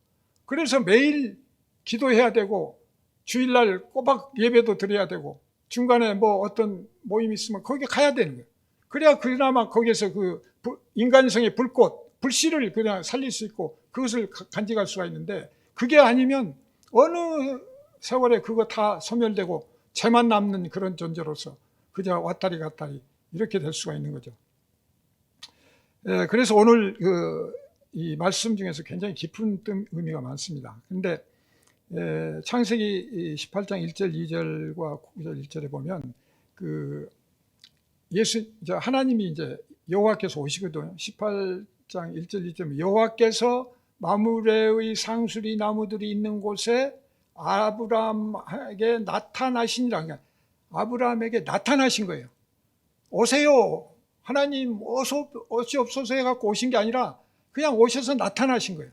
그래서 매일 기도해야 되고 주일날 꼬박 예배도 드려야 되고 중간에 뭐 어떤 모임이 있으면 거기 가야 되는 거예요. 그래야 그나마 거기에서 그 인간성의 불꽃, 불씨를 그냥 살릴 수 있고 그것을 간직할 수가 있는데, 그게 아니면 어느 세월에 그거 다 소멸되고 죄만 남는 그런 존재로서 그저 왔다리 갔다리 이렇게 될 수가 있는 거죠. 그래서 오늘 이 말씀 중에서 굉장히 깊은 의미가 많습니다. 그런데 창세기 18장 1절 2절과 9절 1절에 보면 하나님이 이제 여호와께서 오시거든요. 18장 1절 2절 여호와께서 마므레의 상수리 나무들이 있는 곳에 아브라함에게 나타나시니라. 그러니까 아브라함에게 나타나신 거예요. 오세요. 하나님 어시옵소서 해갖고 오신 게 아니라 그냥 오셔서 나타나신 거예요.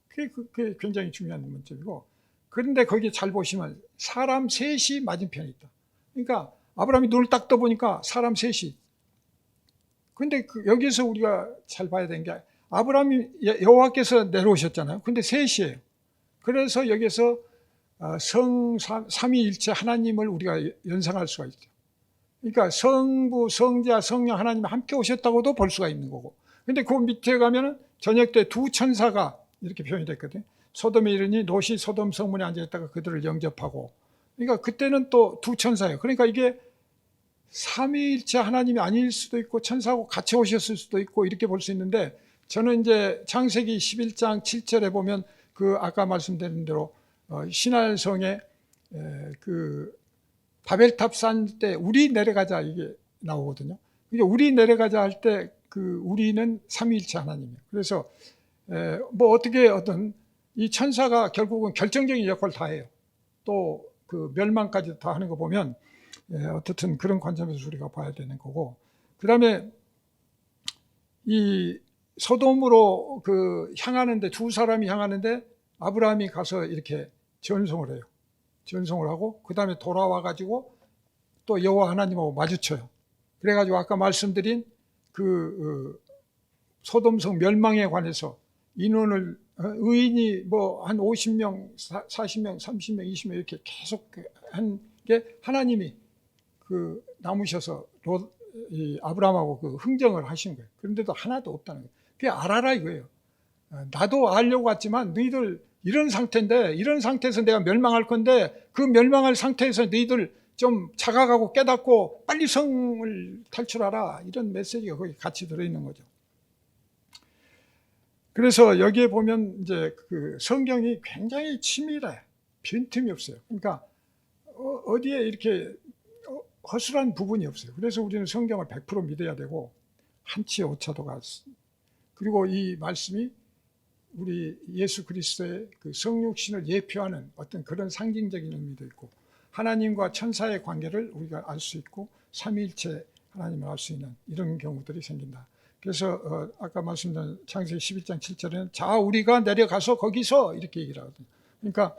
그게 굉장히 중요한 문제이고, 그런데 거기 잘 보시면 사람 셋이 맞은편에 있다. 그러니까 아브라함이 눈을 딱 떠보니까 사람 셋이. 근데 여기서 우리가 잘 봐야 되는 게, 아브라함이 여호와께서 내려오셨잖아요. 근데 셋이에요. 그래서 여기서 삼위일체 하나님을 우리가 연상할 수가 있죠. 그러니까 성부, 성자, 성령 하나님이 함께 오셨다고도 볼 수가 있는 거고. 근데 그 밑에 가면은 저녁 때 두 천사가 이렇게 표현이 됐거든요. 소돔에 이르니 롯이 소돔 성문에 앉아있다가 그들을 영접하고. 그러니까 그때는 또 두 천사예요. 그러니까 이게 삼위일체 하나님이 아닐 수도 있고 천사하고 같이 오셨을 수도 있고 이렇게 볼 수 있는데, 저는 이제 창세기 11장 7절에 보면 아까 말씀드린 대로 신할성에 바벨탑 쌓을 때 우리 내려가자 이게 나오거든요. 이게 우리 내려가자 할 때 우리는 삼위일체 하나님이에요. 그래서 뭐 어떻게 이 천사가 결국은 결정적인 역할을 다 해요. 또 멸망까지 다 하는 거 보면 어떻든 그런 관점에서 우리가 봐야 되는 거고, 그 다음에 이 소돔으로 향하는데, 두 사람이 향하는데 아브라함이 가서 이렇게 전송을 해요. 전송을 하고 그 다음에 돌아와 가지고 또 여호와 하나님하고 마주쳐요. 그래가지고 아까 말씀드린 소돔성 멸망에 관해서 인원을 의인이 뭐 한 50명, 40명, 30명, 20명 이렇게 계속 한 게 하나님이 남으셔서 아브라함하고 흥정을 하신 거예요. 그런데도 하나도 없다는 거예요. 그게 알아라 이거예요. 나도 알려고 왔지만 너희들 이런 상태인데, 이런 상태에서 내가 멸망할 건데 그 멸망할 상태에서 너희들 좀 자각하고 깨닫고 빨리 성을 탈출하라, 이런 메시지가 거기 같이 들어있는 거죠. 그래서 여기에 보면 이제 성경이 굉장히 치밀해. 빈틈이 없어요. 그러니까 어디에 이렇게 허술한 부분이 없어요. 그래서 우리는 성경을 100% 믿어야 되고 한치 오차도 그리고 이 말씀이 우리 예수 그리스도의 성육신을 예표하는 어떤 그런 상징적인 의미도 있고, 하나님과 천사의 관계를 우리가 알 수 있고 삼위일체 하나님을 알 수 있는 이런 경우들이 생긴다. 그래서 아까 말씀드린 창세기 11장 7절에는 자 우리가 내려가서 거기서 이렇게 얘기를 하거든요. 그러니까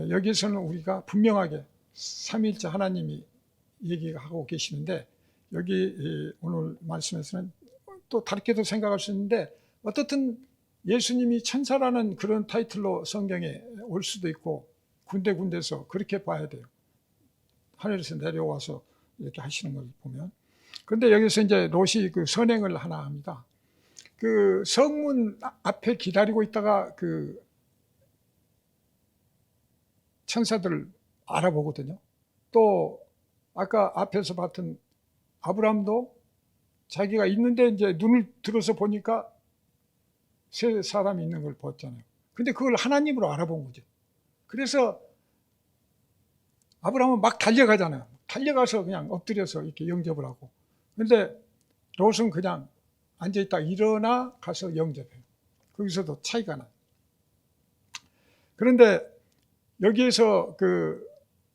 여기서는 우리가 분명하게 삼위일체 하나님이 얘기하고 계시는데, 여기 오늘 말씀에서는 또 다르게도 생각할 수 있는데, 어떻든 예수님이 천사라는 그런 타이틀로 성경에 올 수도 있고, 군데군데서 그렇게 봐야 돼요. 하늘에서 내려와서 이렇게 하시는 걸 보면. 그런데 여기서 이제 롯이 그 선행을 하나 합니다. 그 성문 앞에 기다리고 있다가 그 천사들을 알아보거든요. 또 아까 앞에서 봤던 아브라함도 자기가 있는데 이제 눈을 들어서 보니까 세 사람이 있는 걸 봤잖아요. 근데 그걸 하나님으로 알아본 거죠. 그래서 아브라함은 막 달려가잖아요. 달려가서 그냥 엎드려서 이렇게 영접을 하고. 근데 롯은 그냥 앉아있다 일어나 가서 영접해요. 거기서도 차이가 나요. 그런데 여기에서 그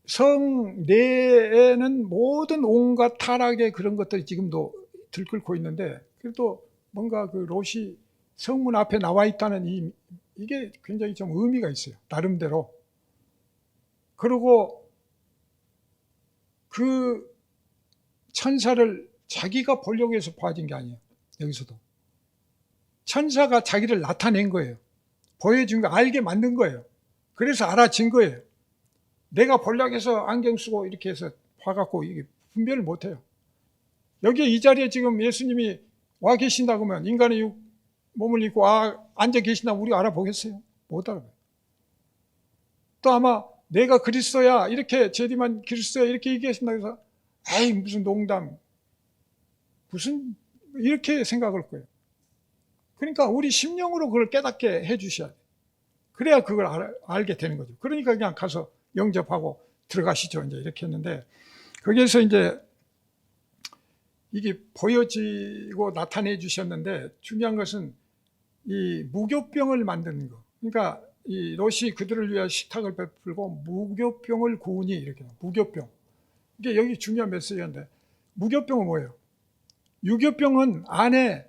성 내에는 모든 온갖 타락의 그런 것들이 지금도 들끓고 있는데, 그래도 뭔가 그 롯이 성문 앞에 나와 있다는 이게 굉장히 좀 의미가 있어요. 나름대로. 그리고 그 천사를 자기가 보려고 해서 봐준 게 아니에요. 여기서도. 천사가 자기를 나타낸 거예요. 보여준 거, 알게 만든 거예요. 그래서 알아진 거예요. 내가 보려고 해서 안경 쓰고 이렇게 해서 봐갖고 이게 분별을 못해요. 여기 이 자리에 지금 예수님이 와 계신다고 하면 인간의 몸을 입고 앉아 계신다고 우리가 알아보겠어요? 못 알아봐요. 또 아마 내가 그리스도야, 이렇게 제디만 그리스도야 이렇게 얘기하신다고 해서 에이 무슨 농담, 무슨 이렇게 생각할 거예요. 그러니까 우리 심령으로 그걸 깨닫게 해 주셔야 돼요. 그래야 그걸 알게 되는 거죠. 그러니까 그냥 가서 영접하고 들어가시죠. 이제 이렇게 했는데, 거기에서 이제 이게 보여지고 나타내 주셨는데, 중요한 것은 이 무교병을 만드는 거. 그러니까 이 롯이 그들을 위해 식탁을 베풀고 무교병을 구우니, 이렇게 무교병. 이게 여기 중요한 메시지인데, 무교병은 뭐예요? 유교병은 안에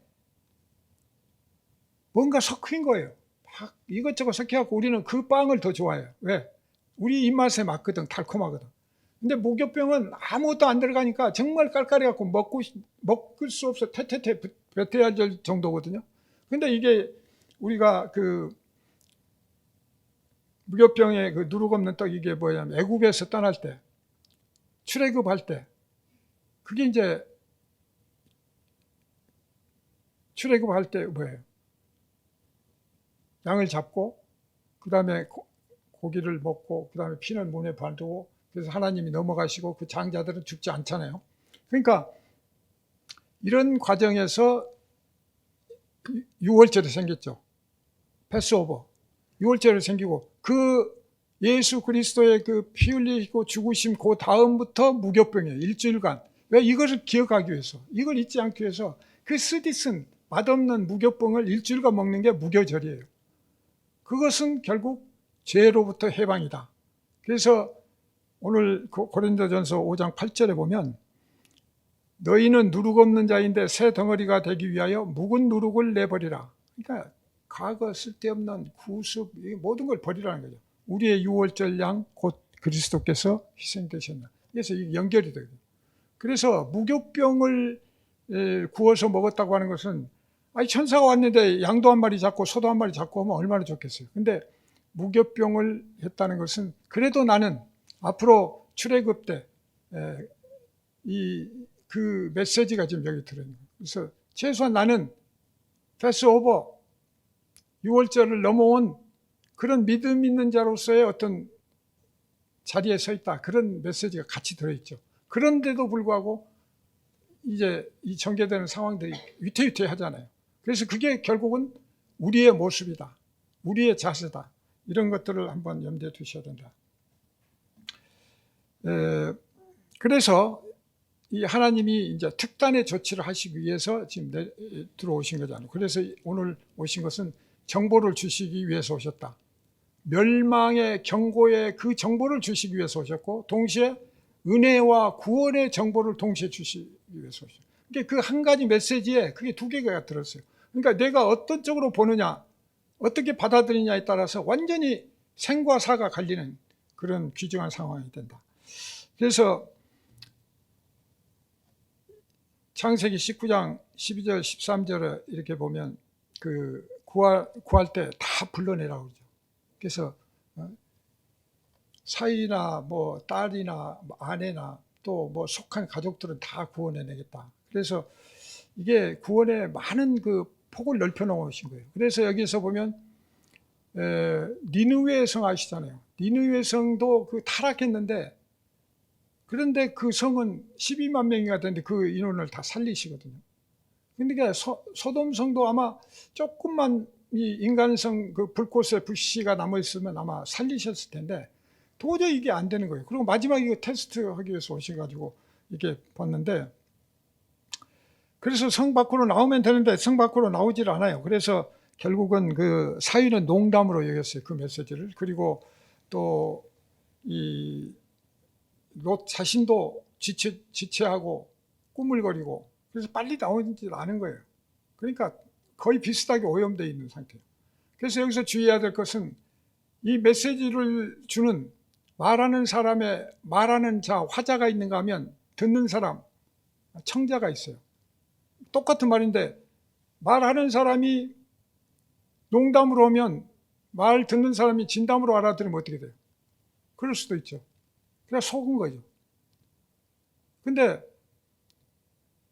뭔가 섞인 거예요. 막 이것저것 섞여갖고 우리는 그 빵을 더 좋아해요. 왜? 우리 입맛에 맞거든, 달콤하거든. 근데 무교병은 아무것도 안 들어가니까 정말 깔깔해갖고 먹을 수 없어. 태태태 뱉어야 될 정도거든요. 근데 이게 우리가 그 무교병의 그 누룩 없는 떡, 이게 뭐냐면 애굽에서 떠날 때, 출애굽할 때, 그게 이제 출애굽할 때 뭐예요? 양을 잡고 그 다음에 고기를 먹고 그 다음에 피는 문에 발두고, 그래서 하나님이 넘어가시고 그 장자들은 죽지 않잖아요. 그러니까 이런 과정에서 6월절이 생겼죠. 패스오버 6월절이 생기고, 그 예수 그리스도의 그 피 흘리시고 죽으심 그 다음부터 무교병이에요. 일주일간. 왜? 이것을 기억하기 위해서, 이걸 잊지 않기 위해서 그 쓰디쓴 맛없는 무교병을 일주일간 먹는 게 무교절이에요. 그것은 결국 죄로부터 해방이다. 그래서 오늘 고린도전서 5장 8절에 보면 너희는 누룩 없는 자인데 새 덩어리가 되기 위하여 묵은 누룩을 내버리라. 그러니까 과거 쓸데없는 구습, 모든 걸 버리라는 거죠. 우리의 유월절 양 곧 그리스도께서 희생되셨나. 그래서 이게 연결이 되거든요. 그래서 무교병을 구워서 먹었다고 하는 것은, 아니 천사가 왔는데 양도 한 마리 잡고 소도 한 마리 잡고 하면 얼마나 좋겠어요. 근데 무교병을 했다는 것은, 그래도 나는 앞으로 출애굽 때 그 메시지가 지금 여기 들어있는 거예요. 그래서 최소한 나는 패스오버 6월절을 넘어온 그런 믿음 있는 자로서의 어떤 자리에 서 있다, 그런 메시지가 같이 들어있죠. 그런데도 불구하고 이제 이 전개되는 상황들이 위태위태하잖아요. 그래서 그게 결국은 우리의 모습이다, 우리의 자세다, 이런 것들을 한번 염두에 두셔야 된다. 그래서 이 하나님이 이제 특단의 조치를 하시기 위해서 지금 들어오신 거잖아요. 그래서 오늘 오신 것은 정보를 주시기 위해서 오셨다. 멸망의 경고의 그 정보를 주시기 위해서 오셨고, 동시에 은혜와 구원의 정보를 동시에 주시기 위해서 오셨어요. 그러니까 그 한 가지 메시지에 그게 두 개가 들었어요. 그러니까 내가 어떤 쪽으로 보느냐, 어떻게 받아들이냐에 따라서 완전히 생과 사가 갈리는 그런 귀중한 상황이 된다. 그래서 창세기 19장 12절 13절에 이렇게 보면 그 구할 때 다 불러내라고 그러죠. 그래서 사위나 뭐 딸이나 아내나 또 뭐 속한 가족들은 다 구원해내겠다. 그래서 이게 구원의 많은 그 폭을 넓혀 놓으신 거예요. 그래서 여기서 보면 니느웨 성 아시잖아요. 니느웨 성도 그 타락했는데, 그런데 그 성은 12만 명이가 되는데 그 인원을 다 살리시거든요. 그러니까 소돔 성도 아마 조금만 이 인간성 그 불꽃의 불씨가 남아 있으면 아마 살리셨을 텐데 도저히 이게 안 되는 거예요. 그리고 마지막에 이거 테스트하기 위해서 오셔가지고 이렇게 봤는데, 그래서 성 밖으로 나오면 되는데 성 밖으로 나오질 않아요. 그래서 결국은 그 사위는 농담으로 여겼어요, 그 메시지를. 그리고 또 이 롯 자신도 지체하고 꾸물거리고, 그래서 빨리 나오질 않은 거예요. 그러니까 거의 비슷하게 오염되어 있는 상태예요. 그래서 여기서 주의해야 될 것은 이 메시지를 주는 말하는 사람의 말하는 자, 화자가 있는가 하면 듣는 사람, 청자가 있어요. 똑같은 말인데 말하는 사람이 농담으로 하면 말 듣는 사람이 진담으로 알아들으면 어떻게 돼요? 그럴 수도 있죠. 그냥 속은 거죠. 근데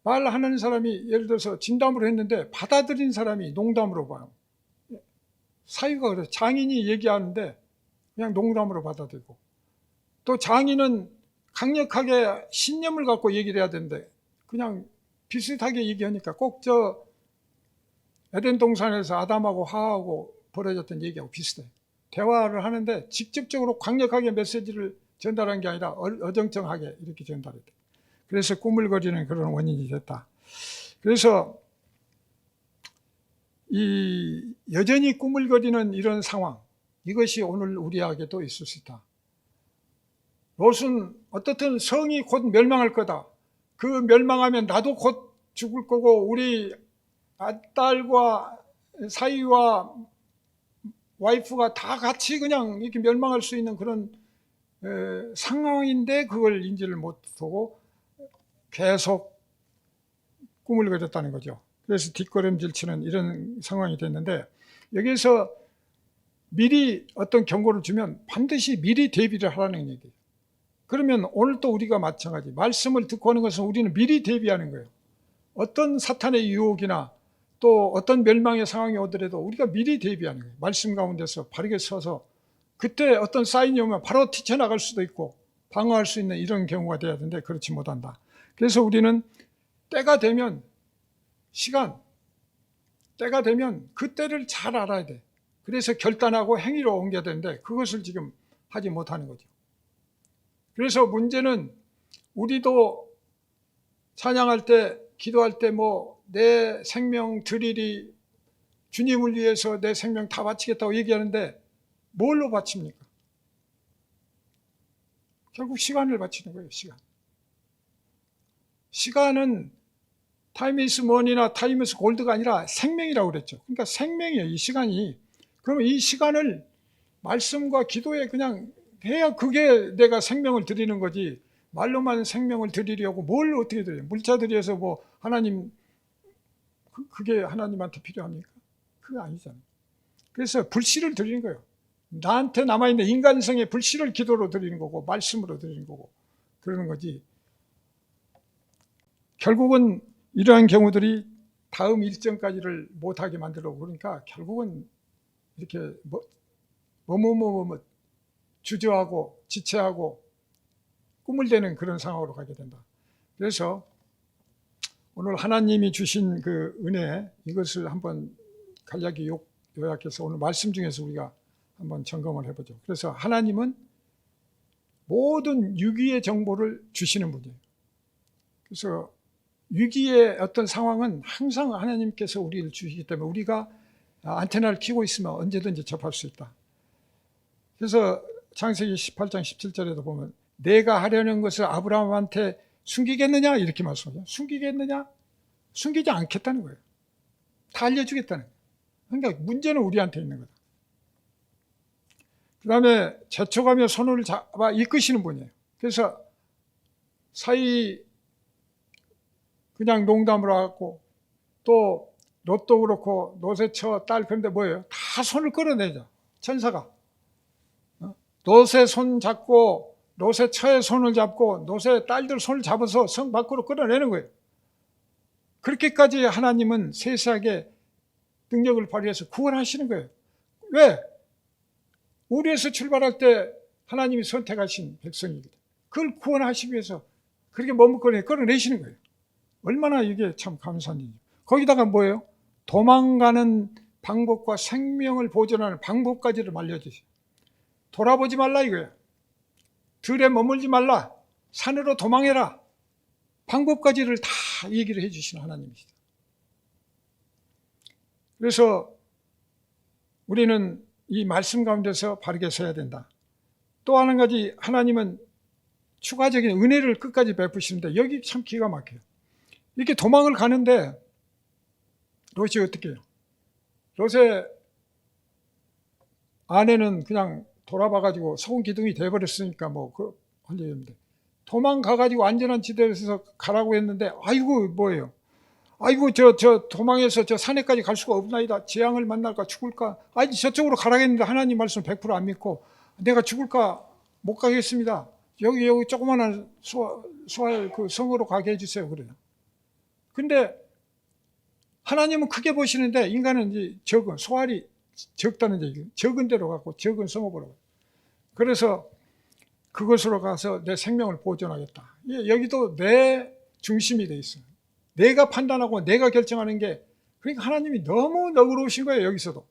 말하는 사람이 예를 들어서 진담으로 했는데 받아들인 사람이 농담으로 봐요. 사유가 그래서 장인이 얘기하는데 그냥 농담으로 받아들이고, 또 장인은 강력하게 신념을 갖고 얘기를 해야 되는데 그냥 비슷하게 얘기하니까 꼭 저 에덴 동산에서 아담하고 하하고 벌어졌던 얘기하고 비슷해요. 대화를 하는데 직접적으로 강력하게 메시지를 전달한 게 아니라 어정쩡하게 이렇게 전달했다. 그래서 꾸물거리는 그런 원인이 됐다. 그래서 이 여전히 꾸물거리는 이런 상황, 이것이 오늘 우리에게도 있을 수 있다. 롯은 어떻든 성이 곧 멸망할 거다. 그 멸망하면 나도 곧 죽을 거고 우리 딸과 사위와 와이프가 다 같이 그냥 이렇게 멸망할 수 있는 그런 상황인데 그걸 인지를 못하고 계속 꿈을 그렸다는 거죠. 그래서 뒷걸음질 치는 이런 상황이 됐는데, 여기서 미리 어떤 경고를 주면 반드시 미리 대비를 하라는 얘기예요. 그러면 오늘 또 우리가 마찬가지, 말씀을 듣고 하는 것은 우리는 미리 대비하는 거예요. 어떤 사탄의 유혹이나 또 어떤 멸망의 상황이 오더라도 우리가 미리 대비하는 거예요. 말씀 가운데서 바르게 서서 그때 어떤 사인이 오면 바로 튀쳐나갈 수도 있고 방어할 수 있는 이런 경우가 돼야 되는데 그렇지 못한다. 그래서 우리는 때가 되면 때가 되면 그 때를 잘 알아야 돼. 그래서 결단하고 행위로 옮겨야 되는데 그것을 지금 하지 못하는 거죠. 그래서 문제는 우리도 찬양할 때, 기도할 때 뭐 내 생명 드리리, 주님을 위해서 내 생명 다 바치겠다고 얘기하는데 뭘로 바칩니까? 결국 시간을 바치는 거예요. 시간은 타임 이즈 머니나 타임 이즈 골드가 아니라 생명이라고 그랬죠. 그러니까 생명이에요, 이 시간이. 그러면 이 시간을 말씀과 기도에 그냥 해야 그게 내가 생명을 드리는 거지, 말로만 생명을 드리려고 뭘 어떻게 드려요? 물자 드려서 뭐 하나님, 그게 하나님한테 필요합니까? 그거 아니잖아요. 그래서 불씨를 드리는 거예요. 나한테 남아있는 인간성의 불씨를 기도로 드리는 거고 말씀으로 드리는 거고 그러는 거지. 결국은 이러한 경우들이 다음 일정까지를 못하게 만들고, 그러니까 결국은 이렇게 주저하고 지체하고 꿈을 대는 그런 상황으로 가게 된다. 그래서 오늘 하나님이 주신 그 은혜, 이것을 한번 간략히 요약해서 오늘 말씀 중에서 우리가 한번 점검을 해보죠. 그래서 하나님은 모든 유기의 정보를 주시는 분이에요. 그래서 위기의 어떤 상황은 항상 하나님께서 우리를 주시기 때문에 우리가 안테나를 켜고 있으면 언제든지 접할 수 있다. 그래서 창세기 18장 17절에도 보면 내가 하려는 것을 아브라함한테 숨기겠느냐 이렇게 말씀하죠. 숨기겠느냐? 숨기지 않겠다는 거예요. 다 알려주겠다는 거예요. 그러니까 문제는 우리한테 있는 거다. 그 다음에 재촉하며 손을 잡아 이끄시는 분이에요. 그래서 사이 그냥 농담으로 하고, 또 로또 그렇고 노새처 딸 그런데 뭐예요? 다 손을 끌어내죠. 천사가. 노새 손 잡고 노새처의 손을 잡고 노새 딸들 손을 잡아서 성 밖으로 끌어내는 거예요. 그렇게까지 하나님은 세세하게 능력을 발휘해서 구원하시는 거예요. 왜? 우리에서 출발할 때 하나님이 선택하신 백성이거든. 그걸 구원하시기 위해서 그렇게 머뭇거리게 끌어내시는 거예요. 얼마나 이게 참 감사한 일이에요. 거기다가 뭐예요? 도망가는 방법과 생명을 보존하는 방법까지를 알려주세요. 돌아보지 말라 이거예요. 들에 머물지 말라. 산으로 도망해라. 방법까지를 다 얘기를 해주시는 하나님이시다. 그래서 우리는 이 말씀 가운데서 바르게 서야 된다. 또 한 가지, 하나님은 추가적인 은혜를 끝까지 베푸시는데 여기 참 기가 막혀요. 이렇게 도망을 가는데 롯이 어떻게 해요? 롯의 아내는 그냥 돌아봐가지고 소금 기둥이 돼버렸으니까 뭐 그 할 일인데, 도망가가지고 안전한 지대에서 가라고 했는데 아이고 뭐예요? 아이고 저 도망해서 저 산에까지 갈 수가 없나이다. 재앙을 만날까 죽을까. 아니 저쪽으로 가라겠는데 하나님 말씀 100%안 믿고 내가 죽을까 못 가겠습니다. 여기 조그마한 소알 그 성으로 가게 해주세요. 그래요. 근데 하나님은 크게 보시는데 인간은 이제 적은, 소알이 적다는 얘기예요. 적은 데로 가고 적은 성읍으로. 그래서 그것으로 가서 내 생명을 보존하겠다. 여기도 내 중심이 돼 있어요. 내가 판단하고 내가 결정하는 게, 그러니까 하나님이 너무 너그러우신 거예요. 여기서도.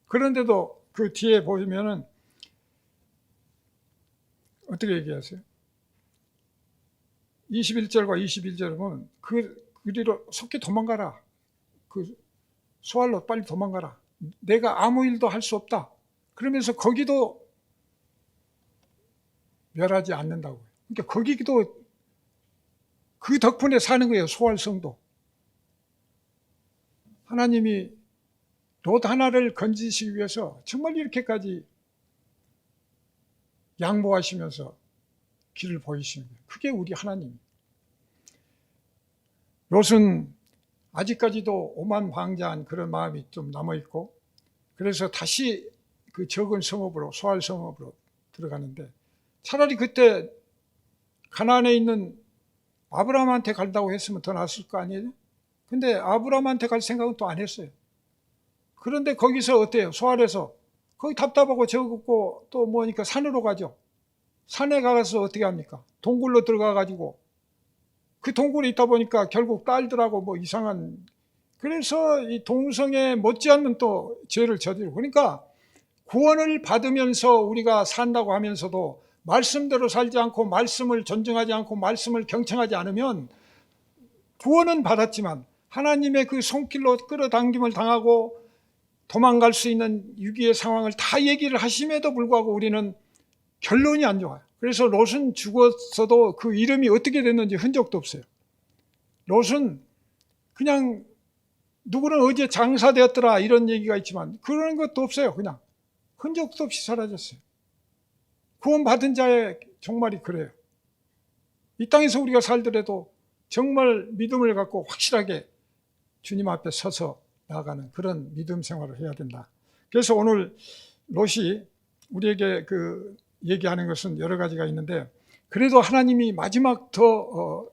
그런데도 그 뒤에 보시면은 어떻게 얘기하세요? 21절과 21절을 보면 그리로 속히 도망가라. 그 소알로 빨리 도망가라. 내가 아무 일도 할 수 없다. 그러면서 거기도 멸하지 않는다고요. 그러니까 거기도 그 덕분에 사는 거예요. 소알성도. 하나님이 롯 하나를 건지시기 위해서 정말 이렇게까지 양보하시면서 길을 보이시는 거예요. 그게 우리 하나님. 롯은 아직까지도 오만방자한 그런 마음이 좀 남아있고, 그래서 다시 그 적은 성읍으로, 소알 성읍으로 들어가는데, 차라리 그때 가나안에 있는 아브라함한테 간다고 했으면 더 낫을 거 아니에요? 근데 아브라함한테 갈 생각은 또 안 했어요. 그런데 거기서 어때요? 소알에서 거기 답답하고 적었고 또 뭐니까 산으로 가죠. 산에 가서 어떻게 합니까? 동굴로 들어가 가지고 그 동굴에 있다 보니까 결국 딸들하고 뭐 이상한, 그래서 이 동성애 못지않는 또 죄를 저지르고, 그러니까 구원을 받으면서 우리가 산다고 하면서도 말씀대로 살지 않고 말씀을 존중하지 않고 말씀을 경청하지 않으면 구원은 받았지만 하나님의 그 손길로 끌어당김을 당하고 도망갈 수 있는 위기의 상황을 다 얘기를 하심에도 불구하고 우리는 결론이 안 좋아요. 그래서 롯은 죽었어도 그 이름이 어떻게 됐는지 흔적도 없어요. 롯은 그냥 누구는 어제 장사되었더라 이런 얘기가 있지만 그런 것도 없어요. 그냥 흔적도 없이 사라졌어요. 구원받은 자의 종말이 그래요. 이 땅에서 우리가 살더라도 정말 믿음을 갖고 확실하게 주님 앞에 서서 나아가는 그런 믿음 생활을 해야 된다. 그래서 오늘 롯이 우리에게 그 얘기하는 것은 여러 가지가 있는데, 그래도 하나님이 마지막 더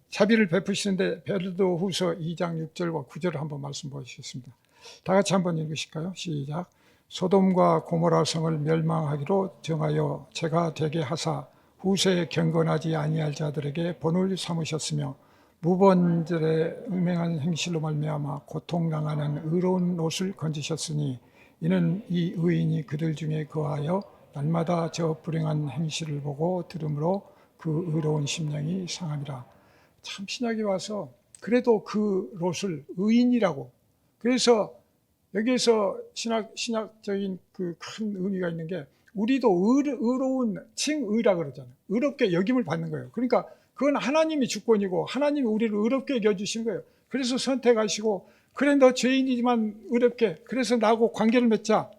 자비를 베푸시는데 베드로후서 2장 6절과 9절을 한번 말씀 보시겠습니다. 다 같이 한번 읽으실까요? 시작. 소돔과 고모라 성을 멸망하기로 정하여 제가 되게 하사 후세에 경건하지 아니할 자들에게 본을 삼으셨으며 무번절에 음행한 행실로 말미암아 고통당하는 의로운 롯을 건지셨으니 이는 이 의인이 그들 중에 거하여 날마다 저 불행한 행실을 보고 들으므로 그 의로운 심령이 상함이라. 참 신약에 와서 그래도 그 롯을 의인이라고, 그래서 여기에서 신학적인 그 큰 의미가 있는 게, 우리도 의로운 칭의라 그러잖아요. 의롭게 여김을 받는 거예요. 그러니까 그건 하나님이 주권이고 하나님이 우리를 의롭게 여겨주신 거예요. 그래서 선택하시고, 그래 너 죄인이지만 의롭게, 그래서 나하고 관계를 맺자.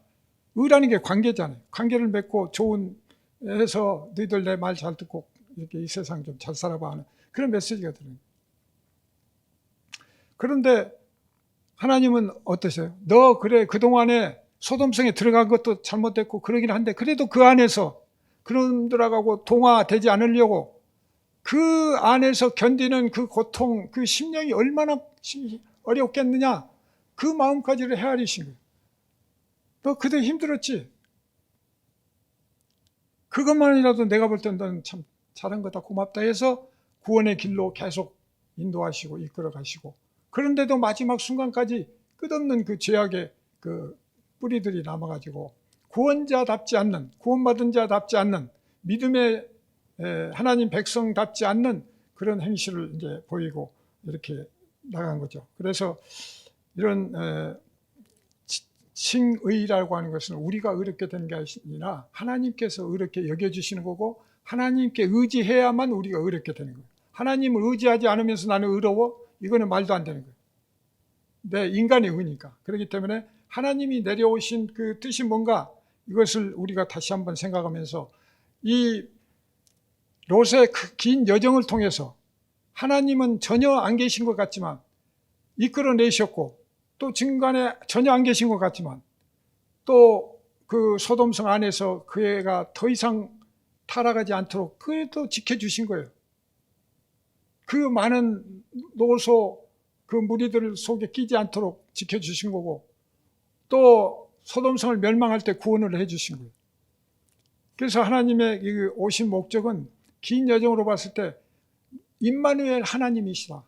의라는 게 관계잖아요. 관계를 맺고 좋은 해서 너희들 내 말 잘 듣고 이렇게 이 세상 좀 잘 살아봐 하는 그런 메시지가 들어요. 그런데 하나님은 어떠세요? 너 그래 그동안에 소돔성에 들어간 것도 잘못됐고 그러긴 한데 그래도 그 안에서 그놈들하고 동화되지 않으려고 그 안에서 견디는 그 고통, 그 심령이 얼마나 어렵겠느냐, 그 마음까지를 헤아리신 거예요. 너 그때 힘들었지? 그것만이라도 내가 볼 땐 너는 참 잘한 거다, 고맙다 해서 구원의 길로 계속 인도하시고 이끌어 가시고, 그런데도 마지막 순간까지 끝없는 그 죄악의 그 뿌리들이 남아가지고 구원자답지 않는, 구원받은 자답지 않는, 믿음의 하나님 백성답지 않는 그런 행실을 이제 보이고 이렇게 나간 거죠. 그래서 이런 칭의라고 하는 것은 우리가 의롭게 되는 게 아니라 하나님께서 의롭게 여겨주시는 거고, 하나님께 의지해야만 우리가 의롭게 되는 거예요. 하나님을 의지하지 않으면서 나는 의로워? 이거는 말도 안 되는 거예요. 내 인간의 의니까. 그렇기 때문에 하나님이 내려오신 그 뜻이 뭔가, 이것을 우리가 다시 한번 생각하면서 이 롯의 그 긴 여정을 통해서 하나님은 전혀 안 계신 것 같지만 이끌어내셨고, 또 중간에 전혀 안 계신 것 같지만 또 그 소돔성 안에서 그 애가 더 이상 타락하지 않도록 그래도 지켜주신 거예요. 그 많은 노소 그 무리들 속에 끼지 않도록 지켜주신 거고, 또 소돔성을 멸망할 때 구원을 해주신 거예요. 그래서 하나님의 오신 목적은 긴 여정으로 봤을 때 임마누엘 하나님이시다.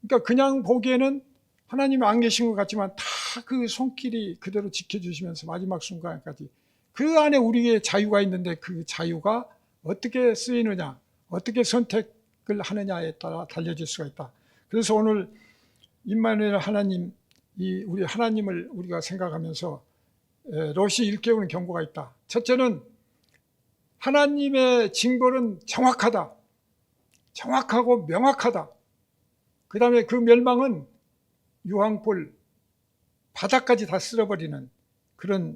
그러니까 그냥 보기에는 하나님이 안 계신 것 같지만 다 그 손길이 그대로 지켜주시면서 마지막 순간까지 그 안에 우리의 자유가 있는데, 그 자유가 어떻게 쓰이느냐, 어떻게 선택을 하느냐에 따라 달려질 수가 있다. 그래서 오늘 임마누엘 하나님, 이 우리 하나님을 우리가 생각하면서 롯이 일깨우는 경고가 있다. 첫째는 하나님의 징벌은 정확하다. 정확하고 명확하다. 그 다음에 그 멸망은 유황불, 바닥까지 다 쓸어버리는 그런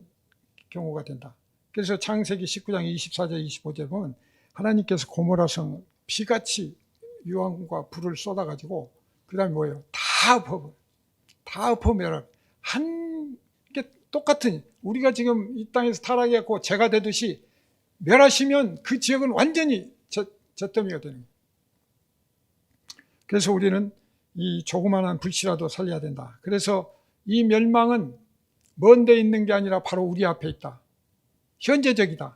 경우가 된다. 그래서 창세기 19장 24절 25절 보면 하나님께서 고모라성 피같이 유황과 불을 쏟아가지고 그 다음에 뭐예요? 다 엎어버려. 다 엎어멸할. 한 게 똑같은, 우리가 지금 이 땅에서 타락했고 죄가 되듯이 멸하시면 그 지역은 완전히 잿더미가 되는 거예요. 그래서 우리는 이 조그마한 불씨라도 살려야 된다. 그래서 이 멸망은 먼 데 있는 게 아니라 바로 우리 앞에 있다. 현재적이다.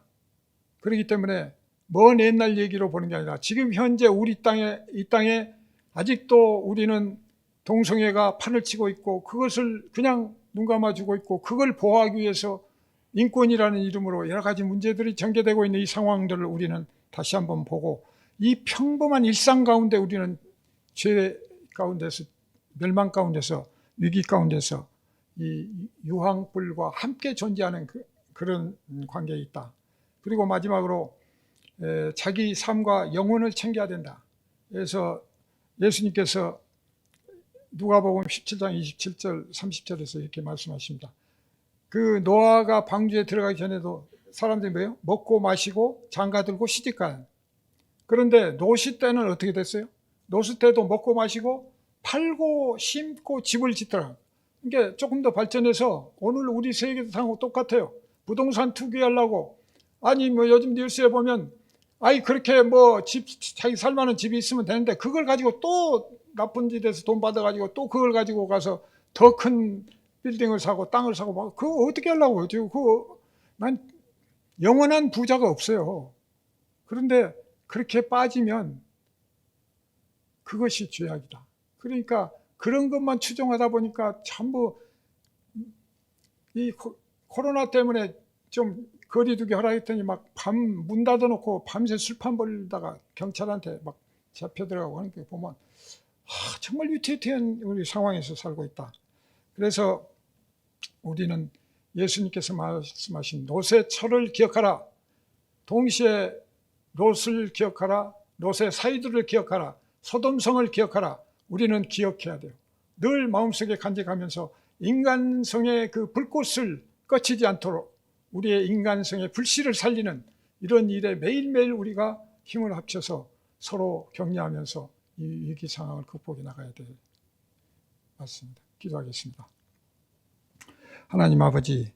그렇기 때문에 먼 옛날 얘기로 보는 게 아니라 지금 현재 우리 땅에, 이 땅에 아직도 우리는 동성애가 판을 치고 있고 그것을 그냥 눈 감아주고 있고, 그걸 보호하기 위해서 인권이라는 이름으로 여러 가지 문제들이 전개되고 있는 이 상황들을 우리는 다시 한번 보고, 이 평범한 일상 가운데 우리는 죄 가운데서, 멸망 가운데서, 위기 가운데서 이 유황불과 함께 존재하는 그런 관계에 있다. 그리고 마지막으로 자기 삶과 영혼을 챙겨야 된다. 그래서 예수님께서 누가복음 17장 27절 30절에서 이렇게 말씀하십니다. 그 노아가 방주에 들어가기 전에도 사람들이 뭐예요? 먹고 마시고 장가들고 시집가는. 그런데 노시 때는 어떻게 됐어요? 노시 때도 먹고 마시고 팔고 심고 집을 짓더라. 그러니까 조금 더 발전해서 오늘 우리 세계사하고 똑같아요. 부동산 투기하려고, 아니 뭐 요즘 뉴스에 보면 아이 그렇게 뭐 자기 살만한 집이 있으면 되는데 그걸 가지고 또 나쁜 짓에서 돈 받아가지고 또 그걸 가지고 가서 더 큰 빌딩을 사고 땅을 사고 막 그거 어떻게 하려고요? 지금 난 영원한 부자가 없어요. 그런데 그렇게 빠지면 그것이 죄악이다. 그러니까 그런 것만 추종하다 보니까 전부 이 코로나 때문에 좀 거리두기 하라했더니 막 밤 문 닫아놓고 밤새 술판 벌다가 경찰한테 막 잡혀 들어가고 하는 게 보면 정말 위태위태한 우리 상황에서 살고 있다. 그래서 우리는 예수님께서 말씀하신 롯의 철을 기억하라. 동시에 롯을 기억하라. 롯의 사이들을 기억하라. 소돔성을 기억하라. 우리는 기억해야 돼요. 늘 마음속에 간직하면서 인간성의 그 불꽃을 꺼치지 않도록 우리의 인간성의 불씨를 살리는 이런 일에 매일매일 우리가 힘을 합쳐서 서로 격려하면서 이 위기 상황을 극복해 나가야 돼요. 맞습니다. 기도하겠습니다. 하나님 아버지,